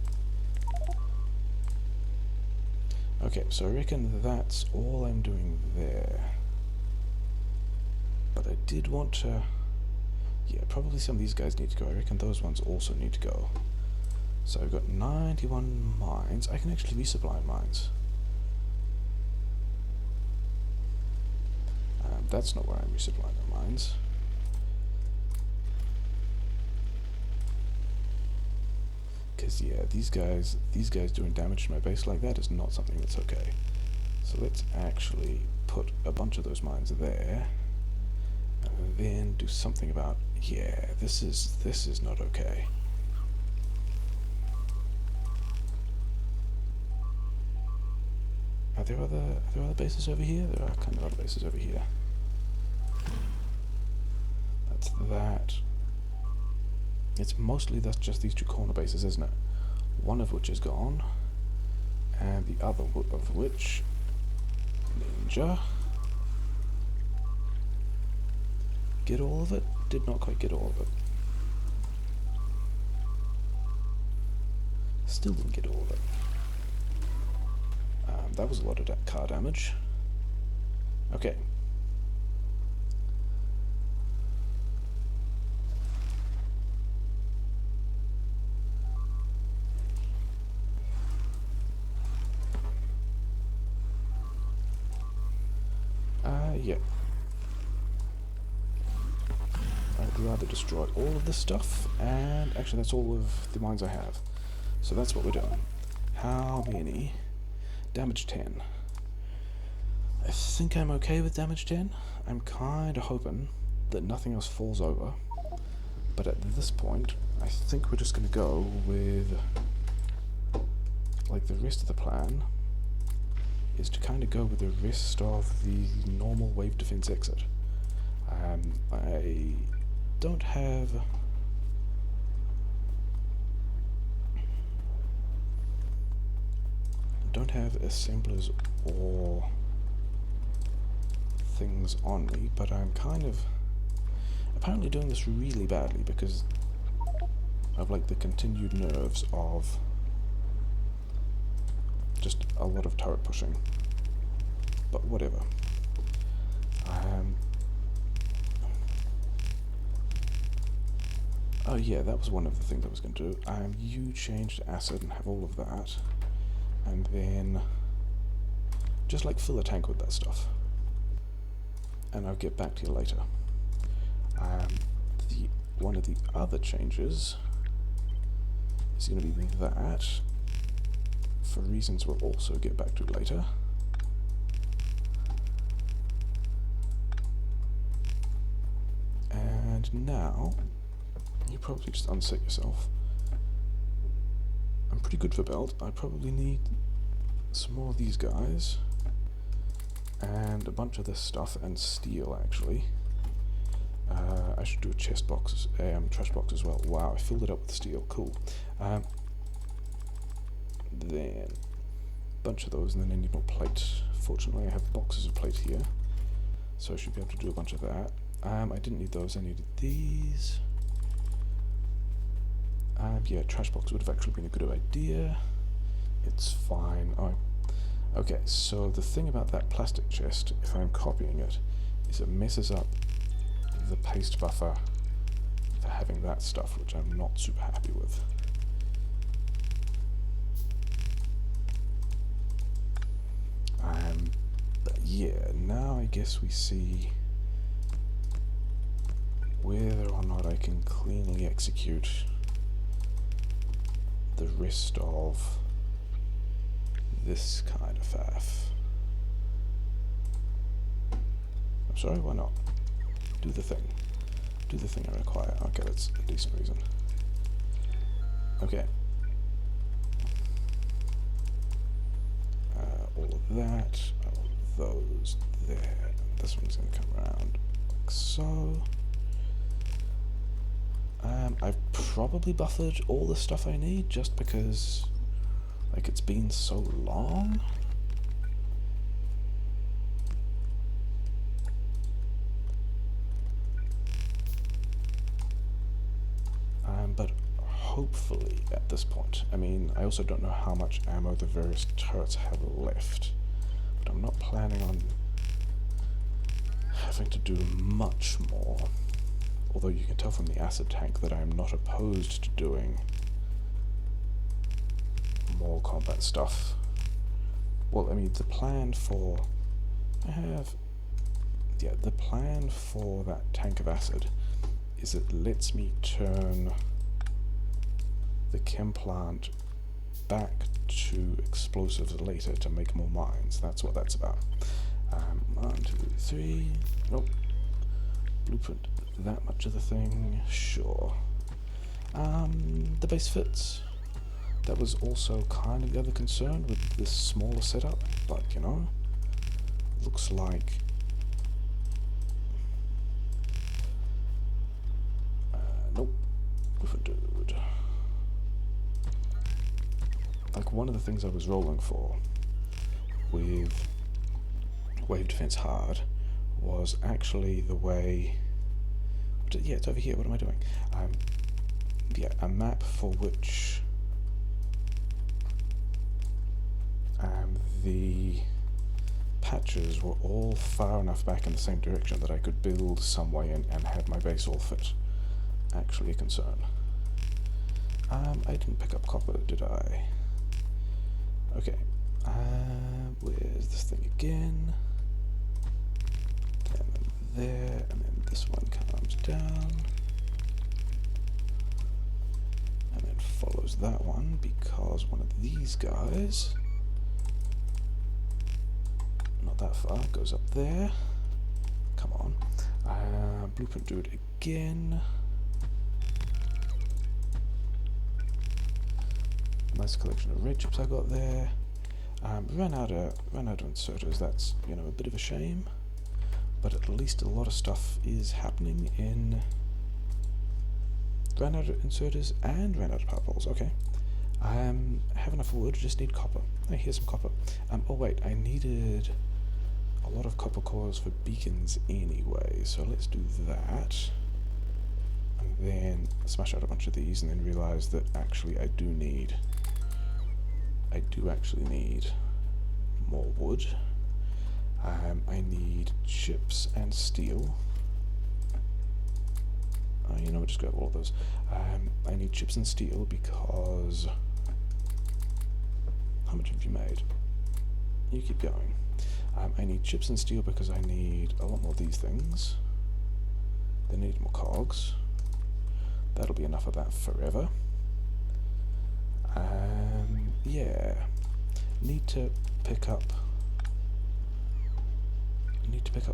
Okay, so I reckon that's all I'm doing there. But I did want to... yeah, probably some of these guys need to go. I reckon those ones also need to go. So I've got 91 mines. I can actually resupply mines. That's not where I'm resupplying the mines. Because, yeah, these guys doing damage to my base like that is not something that's okay. So let's actually put a bunch of those mines there. And then do something about... Yeah, this is not okay. Are there other bases over here? There are kind of other bases over here. That's that. It's mostly just these two corner bases, isn't it? One of which is gone, and the other of which... Ninja. Get all of it? Did not quite get all of it. Still didn't get all of it. That was a lot of car damage. Okay. Yeah. I'd rather destroy all of this stuff, and actually that's all of the mines I have. So that's what we're doing. How many? Damage 10. I think I'm okay with damage 10. I'm kinda hoping that nothing else falls over. But at this point, I think we're just gonna go with... like the rest of the plan is to kind of go with the rest of the normal wave defense exit. I don't have... assemblers or things on me, but I'm kind of apparently doing this really badly because of like the continued nerves of just a lot of turret pushing. But whatever. Oh yeah, that was one of the things I was going to do. You change to acid and have all of that. And then just like fill a tank with that stuff. And I'll get back to you later. One of the other changes is going to be that, for reasons we'll also get back to later. And now, you probably just unset yourself. I'm pretty good for belt. I probably need some more of these guys. And a bunch of this stuff and steel, actually. I should do a chest box, trash box as well. Wow, I filled it up with steel. Cool. Then a bunch of those, and then I need more plate. Fortunately, I have boxes of plate here, so I should be able to do a bunch of that. I didn't need those. I needed these. Yeah, trash box would have actually been a good idea. It's fine. Oh, okay, so the thing about that plastic chest, if I'm copying it, is it messes up the paste buffer for having that stuff, which I'm not super happy with. But yeah, now I guess we see whether or not I can cleanly execute the rest of this kind of faff. I'm sorry, why not? Do the thing. Do the thing I require. Okay, that's a decent reason. Okay. All of that, all of those there. This one's going to come around like so. I've probably buffered all the stuff I need just because, like, it's been so long. But hopefully at this point, I mean, I also don't know how much ammo the various turrets have left, but I'm not planning on having to do much more. Although you can tell from the acid tank that I'm not opposed to doing more combat stuff. Well, I mean, the plan for... the plan for that tank of acid is it lets me turn the chem plant back to explosives later to make more mines. That's what that's about. 1, 2, 3... Nope. blueprint that much of the thing? Sure. The base fits. That was also kind of the other concern with this smaller setup, but you know, looks like nope, different dude. Like one of the things I was rolling for with Wave Defense Hard was actually the way. Yeah, it's over here. What am I doing? Yeah, a map for which the patches were all far enough back in the same direction that I could build some way and have my base all fit. Actually a concern. I didn't pick up copper, did I? Okay. Where's this thing again? And then there, and then this one comes down. And then follows that one because one of these guys, not that far, goes up there. Come on. Blueprint dude again. Nice collection of red chips I got there. Ran out of inserters. That's, you know, a bit of a shame, but at least a lot of stuff is happening in. Ran out of inserters and ran out of power poles. Okay. Have enough wood. Just need copper. Oh, here's some copper. Oh wait, I needed a lot of copper cores for beacons anyway, so let's do that. And then smash out a bunch of these, and then realize that actually I do actually need more wood. I need chips and steel. You know what, just grab all of those. I need chips and steel because... How much have you made? You keep going. I need chips and steel because I need a lot more of these things. Then need more cogs. That'll be enough of that forever. Yeah. Need to pick up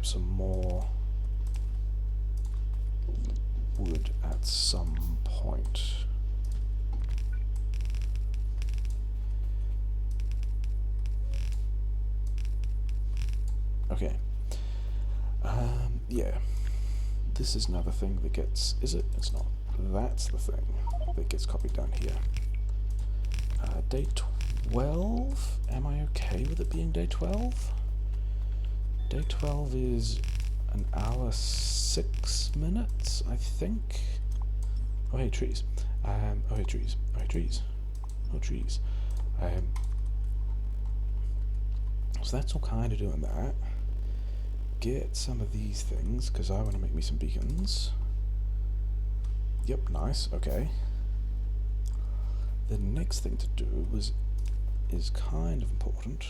some more wood at some point. Okay. Yeah. This is another thing that gets... Is it? It's not. That's the thing that gets copied down here. Day 12? Am I okay with it being day 12? Day 12 is an hour 6 minutes, I think. Oh hey, trees. Oh hey, trees. Oh hey, trees. Oh, trees. So that's all kind of doing that. Get some of these things, because I want to make me some beacons. Yep, nice, okay. The next thing to do is kind of important.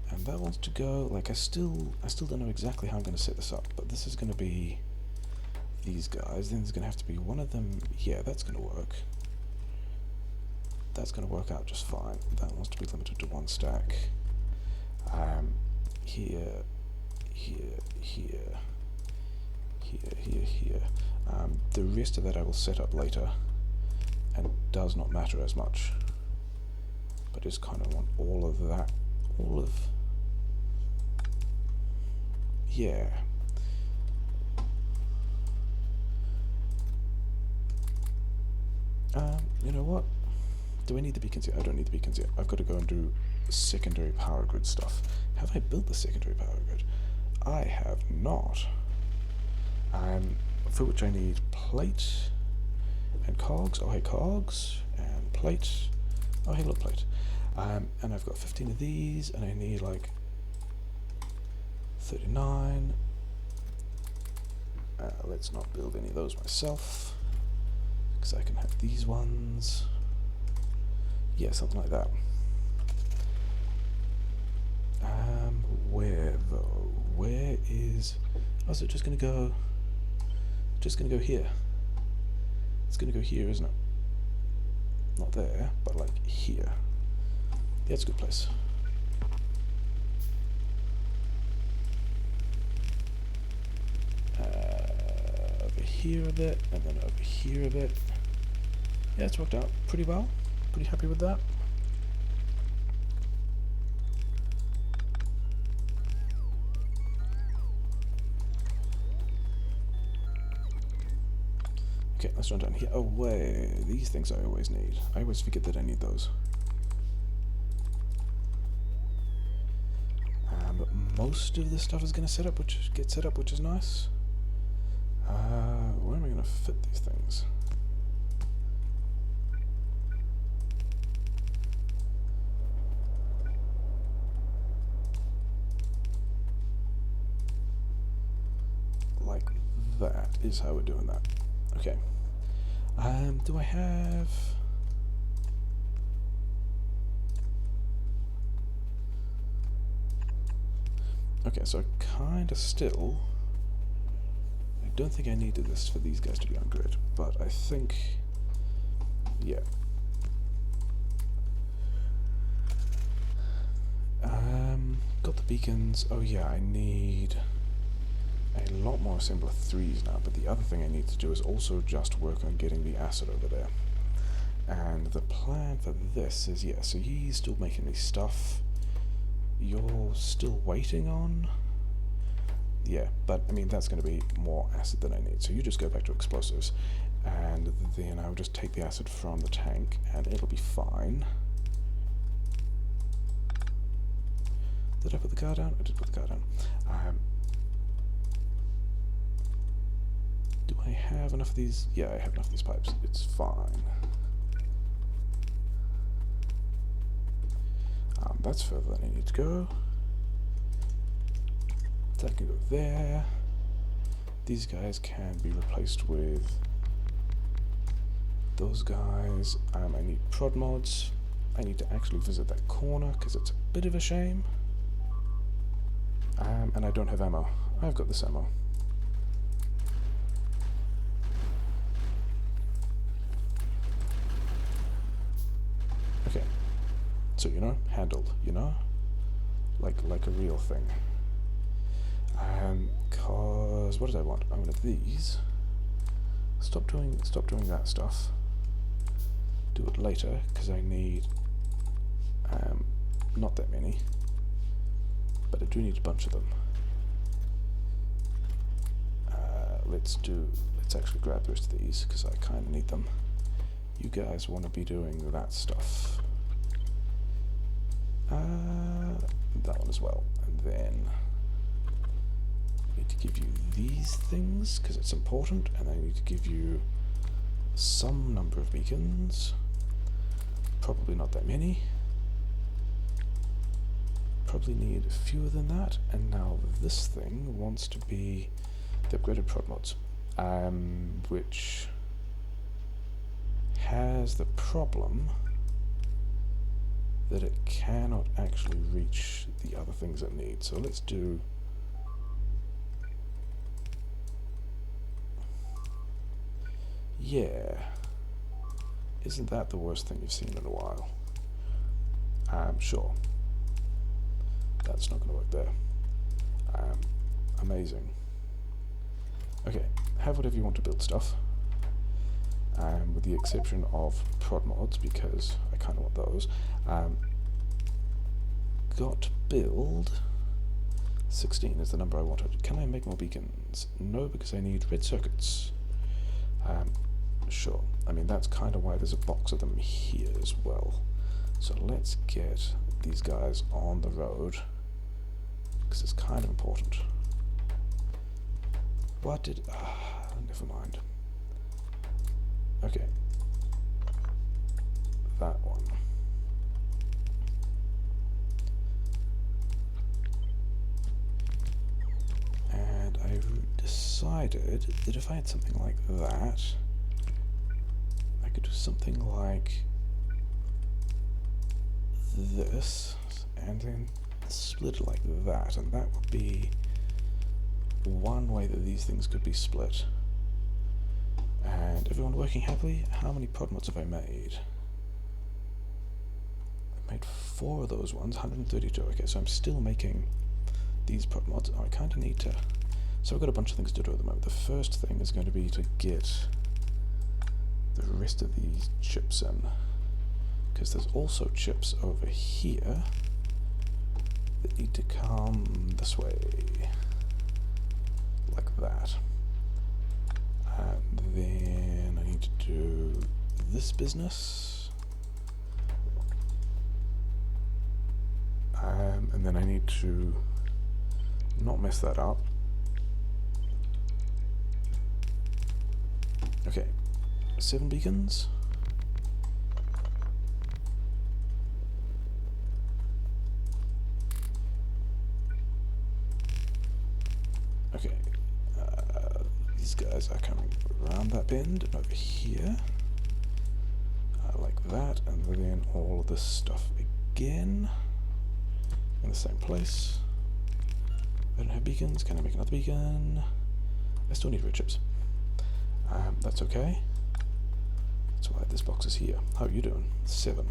And that wants to go, like, I still don't know exactly how I'm going to set this up, but this is going to be these guys. Then there's going to have to be one of them. Yeah, that's going to work. That's going to work out just fine. That wants to be limited to one stack. Here. The rest of that I will set up later, and it does not matter as much. But just kind of want all of that, yeah. You know what? Do I need the beacons yet? I don't need the beacons yet. I've got to go and do secondary power grid stuff. Have I built the secondary power grid? I have not. For which I need plate and cogs. Oh hey, cogs and plate. Oh hey, look, plate. And I've got 15 of these, and I need like 39. Let's not build any of those myself, because I can have these ones. Yeah, something like that. Where though? Where is... Oh, is it just gonna go... Just gonna go here? It's gonna go here, isn't it? Not there, but like here. Yeah, it's a good place. here a bit, and then over here a bit. Yeah, it's worked out pretty well. Pretty happy with that. Okay, let's run down here. Oh, wait. These things I always need. I always forget that I need those. But most of the stuff is going to get set up, which is nice. Where am I going to fit these things? Like that is how we're doing that. Okay. Do I have... Okay, so kinda still... I don't think I needed this for these guys to be on grid, but I think... Yeah. Got the beacons. Oh yeah, I need a lot more assembler 3s now, but the other thing I need to do is also just work on getting the acid over there. And the plan for this is, yeah, so he's still making me stuff. You're still waiting on? Yeah, but I mean, that's going to be more acid than I need. So you just go back to explosives, and then I'll just take the acid from the tank, and it'll be fine. Did I put the car down? I did put the car down. Do I have enough of these? Yeah, I have enough of these pipes. It's fine. That's further than I need to go. That can go there. These guys can be replaced with those guys. I need prod mods. I need to actually visit that corner because it's a bit of a shame. And I don't have ammo. I've got this ammo. Okay. So, you know, handled, you know? Like a real thing. Cause what did I want? I wanted these. Stop doing that stuff. Do it later, because I need not that many. But I do need a bunch of them. Let's actually grab the rest of these, because I kinda need them. You guys wanna be doing that stuff. That one as well. And then I need to give you these things because it's important, and I need to give you some number of beacons. Probably not that many. Probably need fewer than that. And now this thing wants to be the upgraded prod mods, which has the problem that it cannot actually reach the other things it needs. So let's do... Yeah. Isn't that the worst thing you've seen in a while? Sure. That's not going to work there. Amazing. Okay, have whatever you want to build stuff. With the exception of prod mods, because I kind of want those. Got build 16 is the number I wanted. Can I make more beacons? No, because I need red circuits. Sure. I mean, that's kind of why there's a box of them here as well. So let's get these guys on the road, because it's kind of important. What did... never mind. Okay. That one. And I decided that if I had something like that, I could do something like this, and then split it like that, and that would be one way that these things could be split. And everyone working happily? How many prod mods have I made? I made 4 of those ones, 132. Okay, so I'm still making these prod mods. Oh, I kind of need to So I've got a bunch of things to do at the moment. The first thing is going to be to get the rest of these chips in, because there's also chips over here that need to come this way, like that. And then I need to do this business. And then I need to not mess that up. Okay, 7 beacons. Okay, these guys are coming around that bend and over here, like that, and then all of this stuff again in the same place. I don't have beacons. Can I make another beacon? I still need red chips. That's okay. That's why this box is here. How are you doing? 7.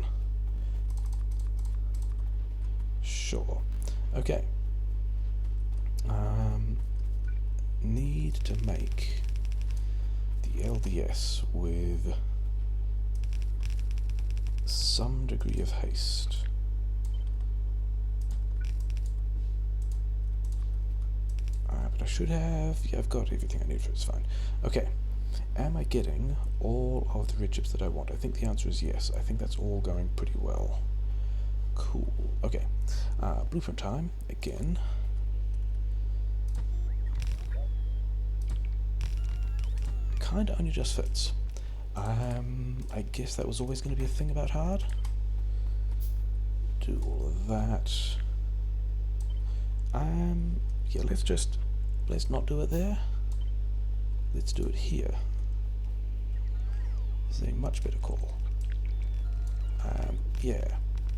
Sure. Okay. Need to make the LDS with some degree of haste. But I should have... yeah, I've got everything I need for it, it's fine. Okay. Am I getting all of the red chips that I want? I think the answer is yes. I think that's all going pretty well. Cool. Okay. Blueprint time, again. Kinda only just fits. I guess that was always going to be a thing about hard. Do all of that. Yeah, let's not do it there. Let's do it here. This is a much better call. Yeah.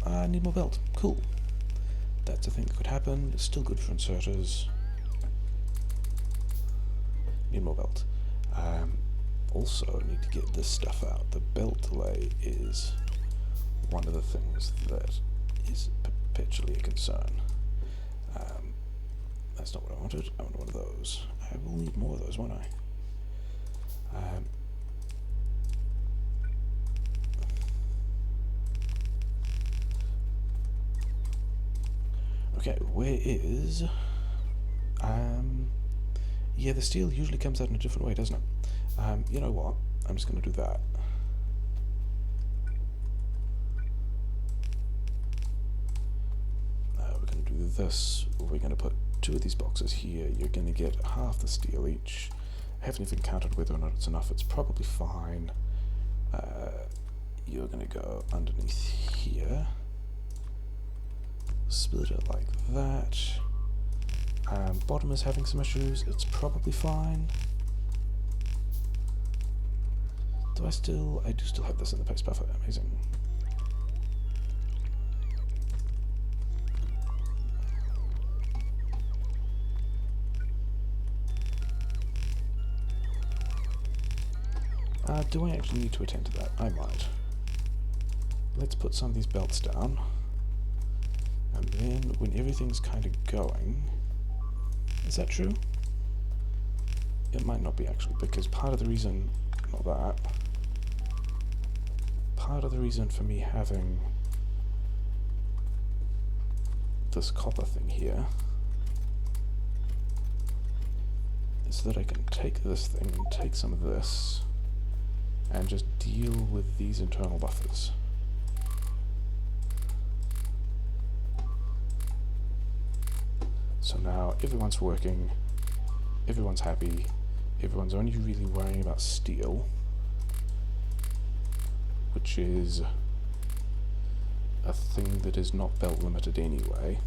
I need more belt. Cool. That's a thing that could happen. It's still good for inserters. Need more belt. Also need to get this stuff out. The belt delay is one of the things that is perpetually a concern. That's not what I wanted. I want one of those. I will need more of those, won't I? Okay, where is... yeah, the steel usually comes out in a different way, doesn't it? You know what? I'm just going to do that. We're going to do this. We're going to put 2 of these boxes here. You're going to get half the steel each. I haven't even counted whether or not it's enough. It's probably fine. You're going to go underneath here. Split it like that. Bottom is having some issues. It's probably fine. I do still have this in the paste buffer. Amazing. Do I actually need to attend to that? I might. Let's put some of these belts down. And then when everything's kind of going... is that true? It might not be actually, because part of the reason... not that. Part of the reason for me having this copper thing here is that I can take this thing and take some of this and just deal with these internal buffers. So now everyone's working, everyone's happy, everyone's only really worrying about steel, which is a thing that is not belt limited anyway.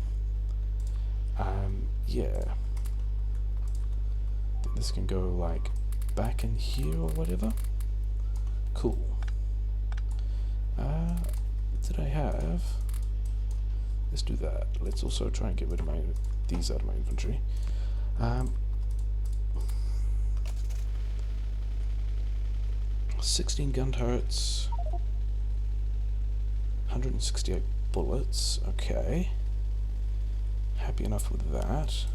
Yeah. This can go like back in here or whatever. Cool. Did I have... let's do that. Let's also try and get rid of these out of my inventory. 16 gun turrets, 168 bullets, okay. Happy enough with that.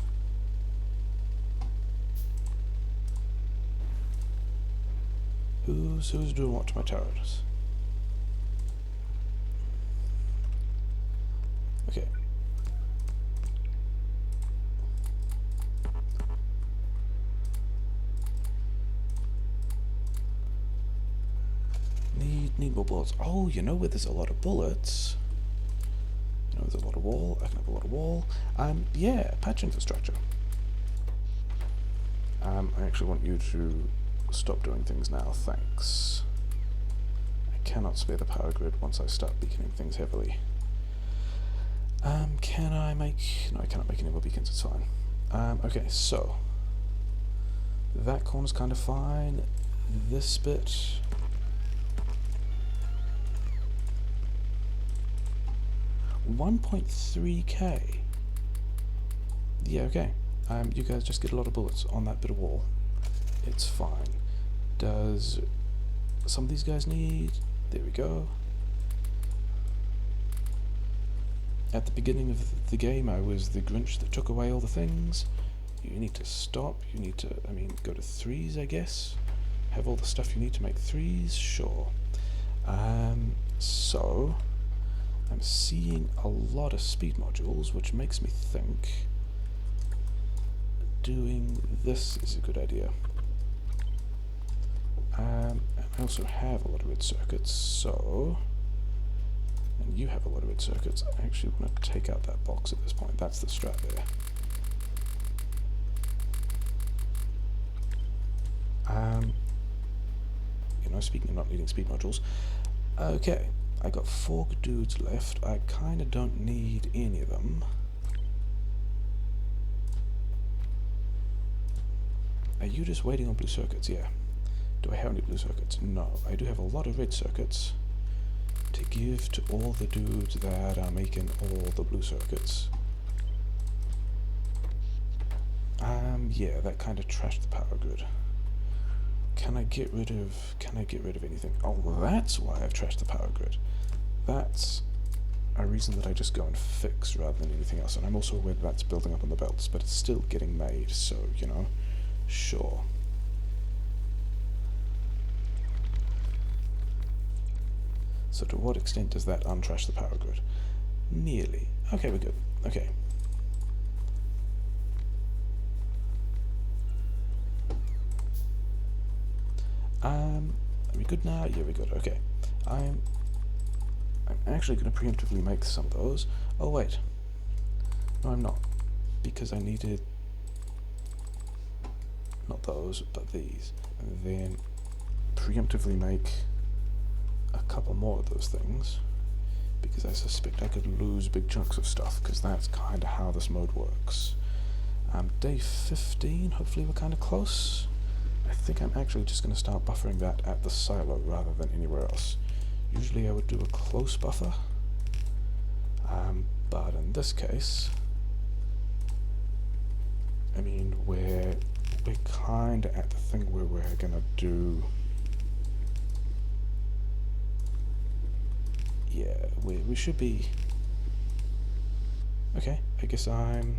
Who's doing what to my turrets? Okay. Need more bullets. Oh, you know where there's a lot of bullets? You know, there's a lot of wall. I can have a lot of wall. Yeah, patch infrastructure. I actually want you to stop doing things now, thanks. I cannot spare the power grid once I start beaconing things heavily. Can I make... No, I cannot make any more beacons, it's fine. Okay, so... that corner's kind of fine. This bit... 1.3k. Yeah, okay. You guys just get a lot of bullets on that bit of wall. It's fine. Does some of these guys need... There we go. At the beginning of the game, I was the Grinch that took away all the things. You need to stop. You need to, I mean, go to 3s, I guess. Have all the stuff you need to make 3s? Sure. So... I'm seeing a lot of speed modules, which makes me think doing this is a good idea. And I also have a lot of red circuits, so... And you have a lot of red circuits. I actually want to take out that box at this point. That's the strat there. You know, speaking of not needing speed modules, okay. I got 4 dudes left. I kind of don't need any of them. Are you just waiting on blue circuits? Yeah. Do I have any blue circuits? No. I do have a lot of red circuits to give to all the dudes that are making all the blue circuits. Yeah, that kind of trashed the power grid. Can I get rid of anything? Oh, that's why I've trashed the power grid. That's a reason that I just go and fix rather than anything else. And I'm also aware that that's building up on the belts, but it's still getting made, so, you know, sure. So to what extent does that untrash the power grid? Nearly. Okay, we're good. Okay. Are we good now? Yeah, we're good. Okay. I'm actually going to preemptively make some of those. Oh, wait. No, I'm not. Because I needed... not those, but these. And then preemptively make a couple more of those things. Because I suspect I could lose big chunks of stuff, because that's kind of how this mode works. Day 15, hopefully we're kind of close. I think I'm actually just going to start buffering that at the silo rather than anywhere else. Usually I would do a close buffer, but in this case, I mean, we're kind of at the thing where we're going to do... Yeah, we should be... Okay, I guess I'm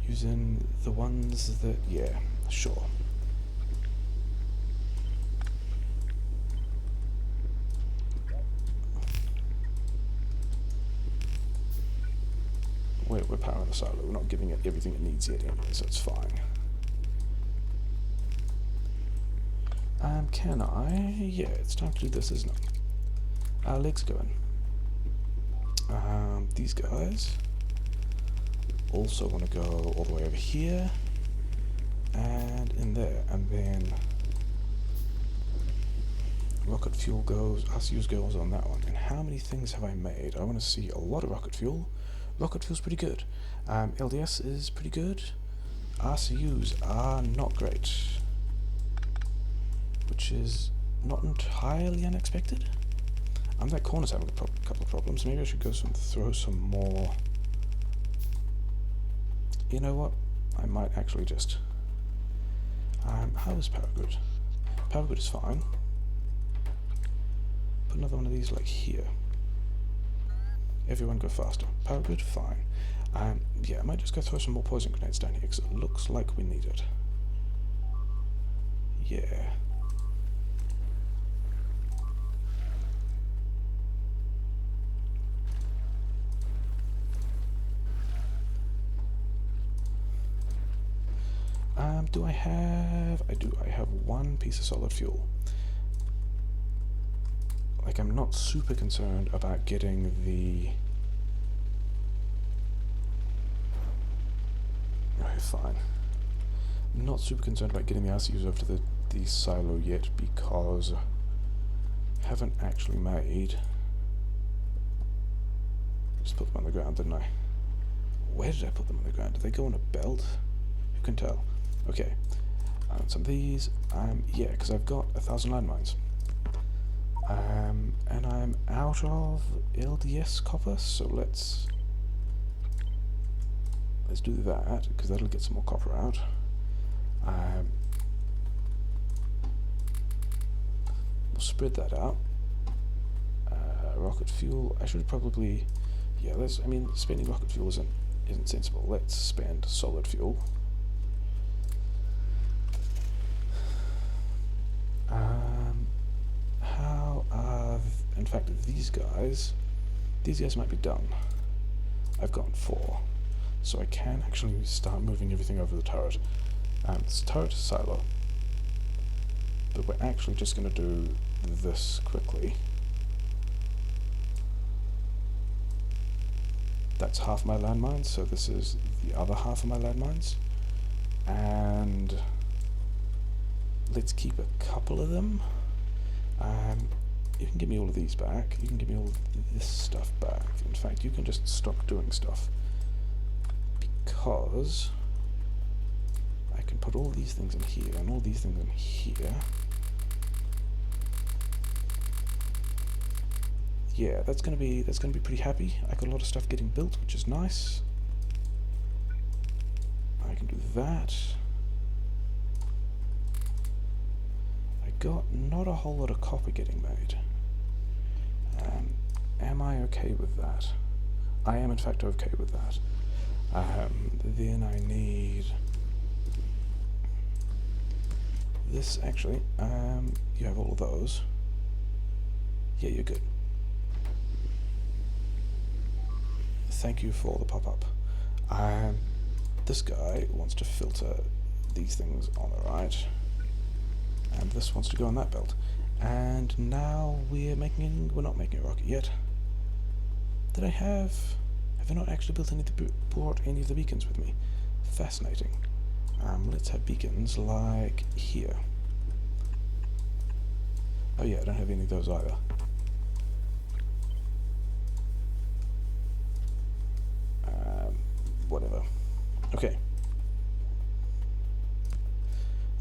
using the ones that... Yeah, sure. We're powering the silo. We're not giving it everything it needs yet anyway, so it's fine. Can I? Yeah, it's time to do this, isn't it? Legs going. These guys also want to go all the way over here and in there, and then rocket fuel goes, RCUs goes on that one. And how many things have I made? I want to see a lot of rocket fuel. Rocket fuel's pretty good. LDS is pretty good. RCUs are not great, which is not entirely unexpected. That corner's having a couple of problems. Maybe I should go throw some more. You know what? I might actually just... how is power grid? Power grid is fine. Put another one of these like here. Everyone go faster. Power grid, fine. Yeah, I might just go throw some more poison grenades down here because it looks like we need it. Yeah. Do I have... I do. I have one piece of solid fuel. Like, I'm not super concerned about getting the... Okay, fine. I'm not super concerned about getting the RCUs over to the silo yet, because I haven't actually made... I just put them on the ground, didn't I? Where did I put them on the ground? Did they go on a belt? Who can tell? Okay. Some of these. Yeah, because I've got 1,000 landmines. And I'm out of LDS copper, so let's do that, because that'll get some more copper out. We'll spread that out. Rocket fuel. I should probably... Yeah, I mean, spending rocket fuel isn't sensible. Let's spend solid fuel. How are... In fact, these guys might be done. I've gotten 4. So I can actually start moving everything over the turret. It's turret silo. But we're actually just going to do this quickly. That's half my landmines, so this is the other half of my landmines. And let's keep a couple of them. You can give me all of these back. You can give me all of this stuff back. In fact, you can just stop doing stuff. Because I can put all these things in here and all these things in here. Yeah, that's gonna be pretty happy. I got a lot of stuff getting built, which is nice. I can do that. I got not a whole lot of copper getting made. Am I okay with that? I am in fact okay with that. Then I need this actually. You have all of those. Yeah, you're good. Thank you for the pop-up. This guy wants to filter these things on the right, and this wants to go on that belt. And now we're not making a rocket yet. Did I have I not actually built brought any of the beacons with me? Fascinating. Let's have beacons like here. Oh yeah, I don't have any of those either. Whatever. Okay.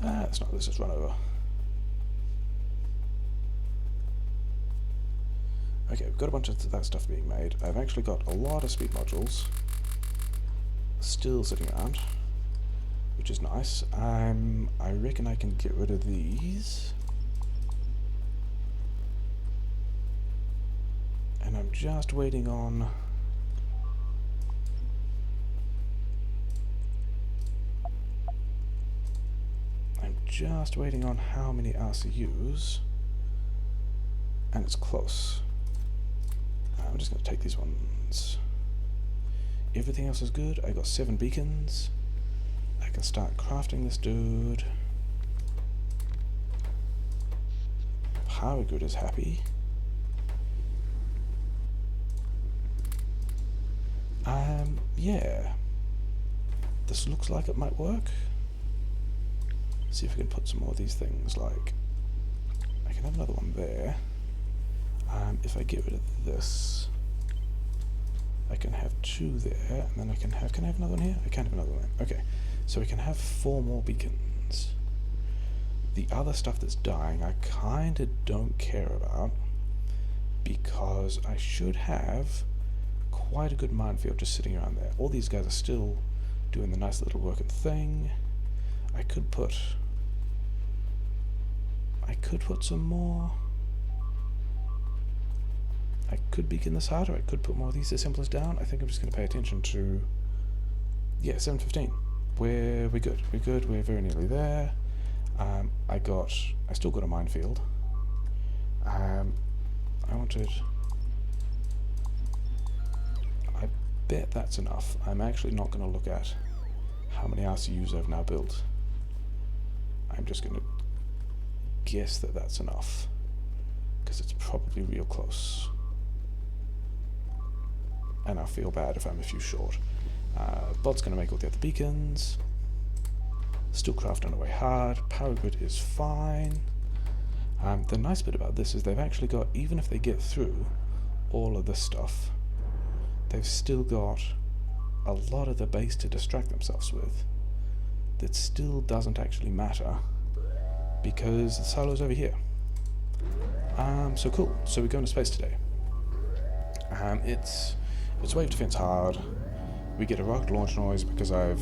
Let's just run over. Okay, we've got a bunch of that stuff being made. I've actually got a lot of speed modules still sitting around, which is nice. I reckon I can get rid of these. And I'm just waiting on... how many RCUs, and it's close. I'm just going to take these ones. Everything else is good. I got 7 beacons. I can start crafting this dude. Power grid is happy. Yeah. This looks like it might work. See if we can put some more of these things, like... I can have another one there. If I get rid of this, I can have 2 there, and then I can have another one here? I can't have another one. Okay, so we can have 4 more beacons. The other stuff that's dying, I kinda don't care about, because I should have quite a good minefield just sitting around there. All these guys are still doing the nice little working thing. I could put some more. I could beacon this harder. I could put more of these assemblers down. I think I'm just going to pay attention to... Yeah, 7:15. We're good. We're good. We're very nearly there. I still got a minefield. I bet that's enough. I'm actually not going to look at how many RCUs I've now built. I'm just going to guess that that's enough, because it's probably real close. And I feel bad if I'm a few short. Bot's going to make all the other beacons. Still crafting away hard. Power grid is fine. The nice bit about this is they've actually got, even if they get through all of this stuff, they've still got a lot of the base to distract themselves with. That still doesn't actually matter, because the silo's over here. So cool. So we're going to space today. It's Wave Defense Hard. We get a rocket launch noise because I've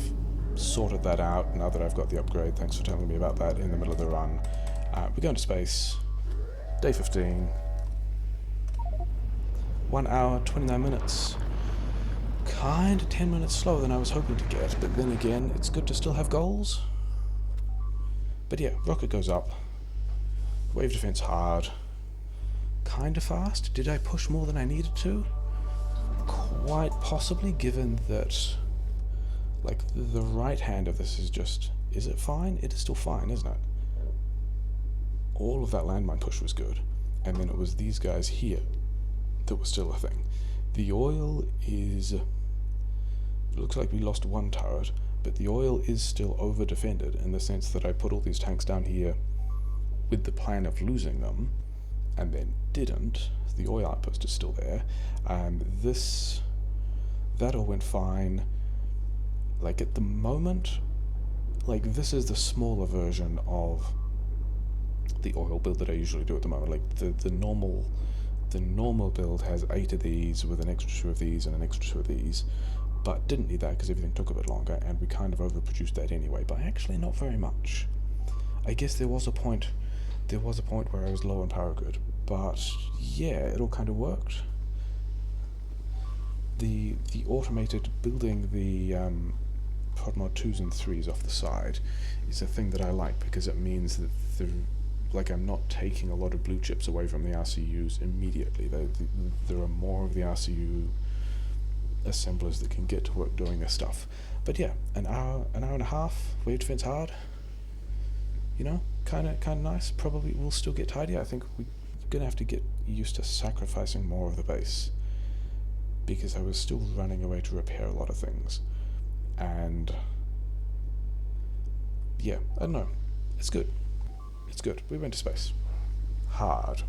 sorted that out now that I've got the upgrade. Thanks for telling me about that in the middle of the run. We're going to space. Day 15. 1 hour, 29 minutes. Kinda 10 minutes slower than I was hoping to get, but then again, it's good to still have goals. But yeah, rocket goes up. Wave Defense Hard. Kinda fast. Did I push more than I needed to? Quite possibly, given that, like, the right hand of this is just... Is it fine? It is still fine, isn't it? All of that landmine push was good, and then it was these guys here that was still a thing. The oil is... It looks like we lost one turret, but the oil is still over-defended in the sense that I put all these tanks down here with the plan of losing them, and then didn't. The oil outpost is still there. That all went fine. Like, at the moment, like, this is the smaller version of the oil build that I usually do at the moment. Like, the normal build has 8 of these with an extra 2 of these and an extra 2 of these, but didn't need that because everything took a bit longer, and we kind of overproduced that anyway, but actually not very much. I guess there was a point where I was low on power grid, but yeah, it all kind of worked. The automated building the prod mod 2s and 3s off the side is a thing that I like, because it means that I'm not taking a lot of blue chips away from the RCUs immediately. There are more of the RCU assemblers that can get to work doing this stuff. But yeah, an hour and a half, Wave Defense Hard. You know, kind of nice. Probably we'll still get tidy. I think we're gonna have to get used to sacrificing more of the base, because I was still running away to repair a lot of things. And yeah, I don't know. It's good. It's good. We went to space. Hard.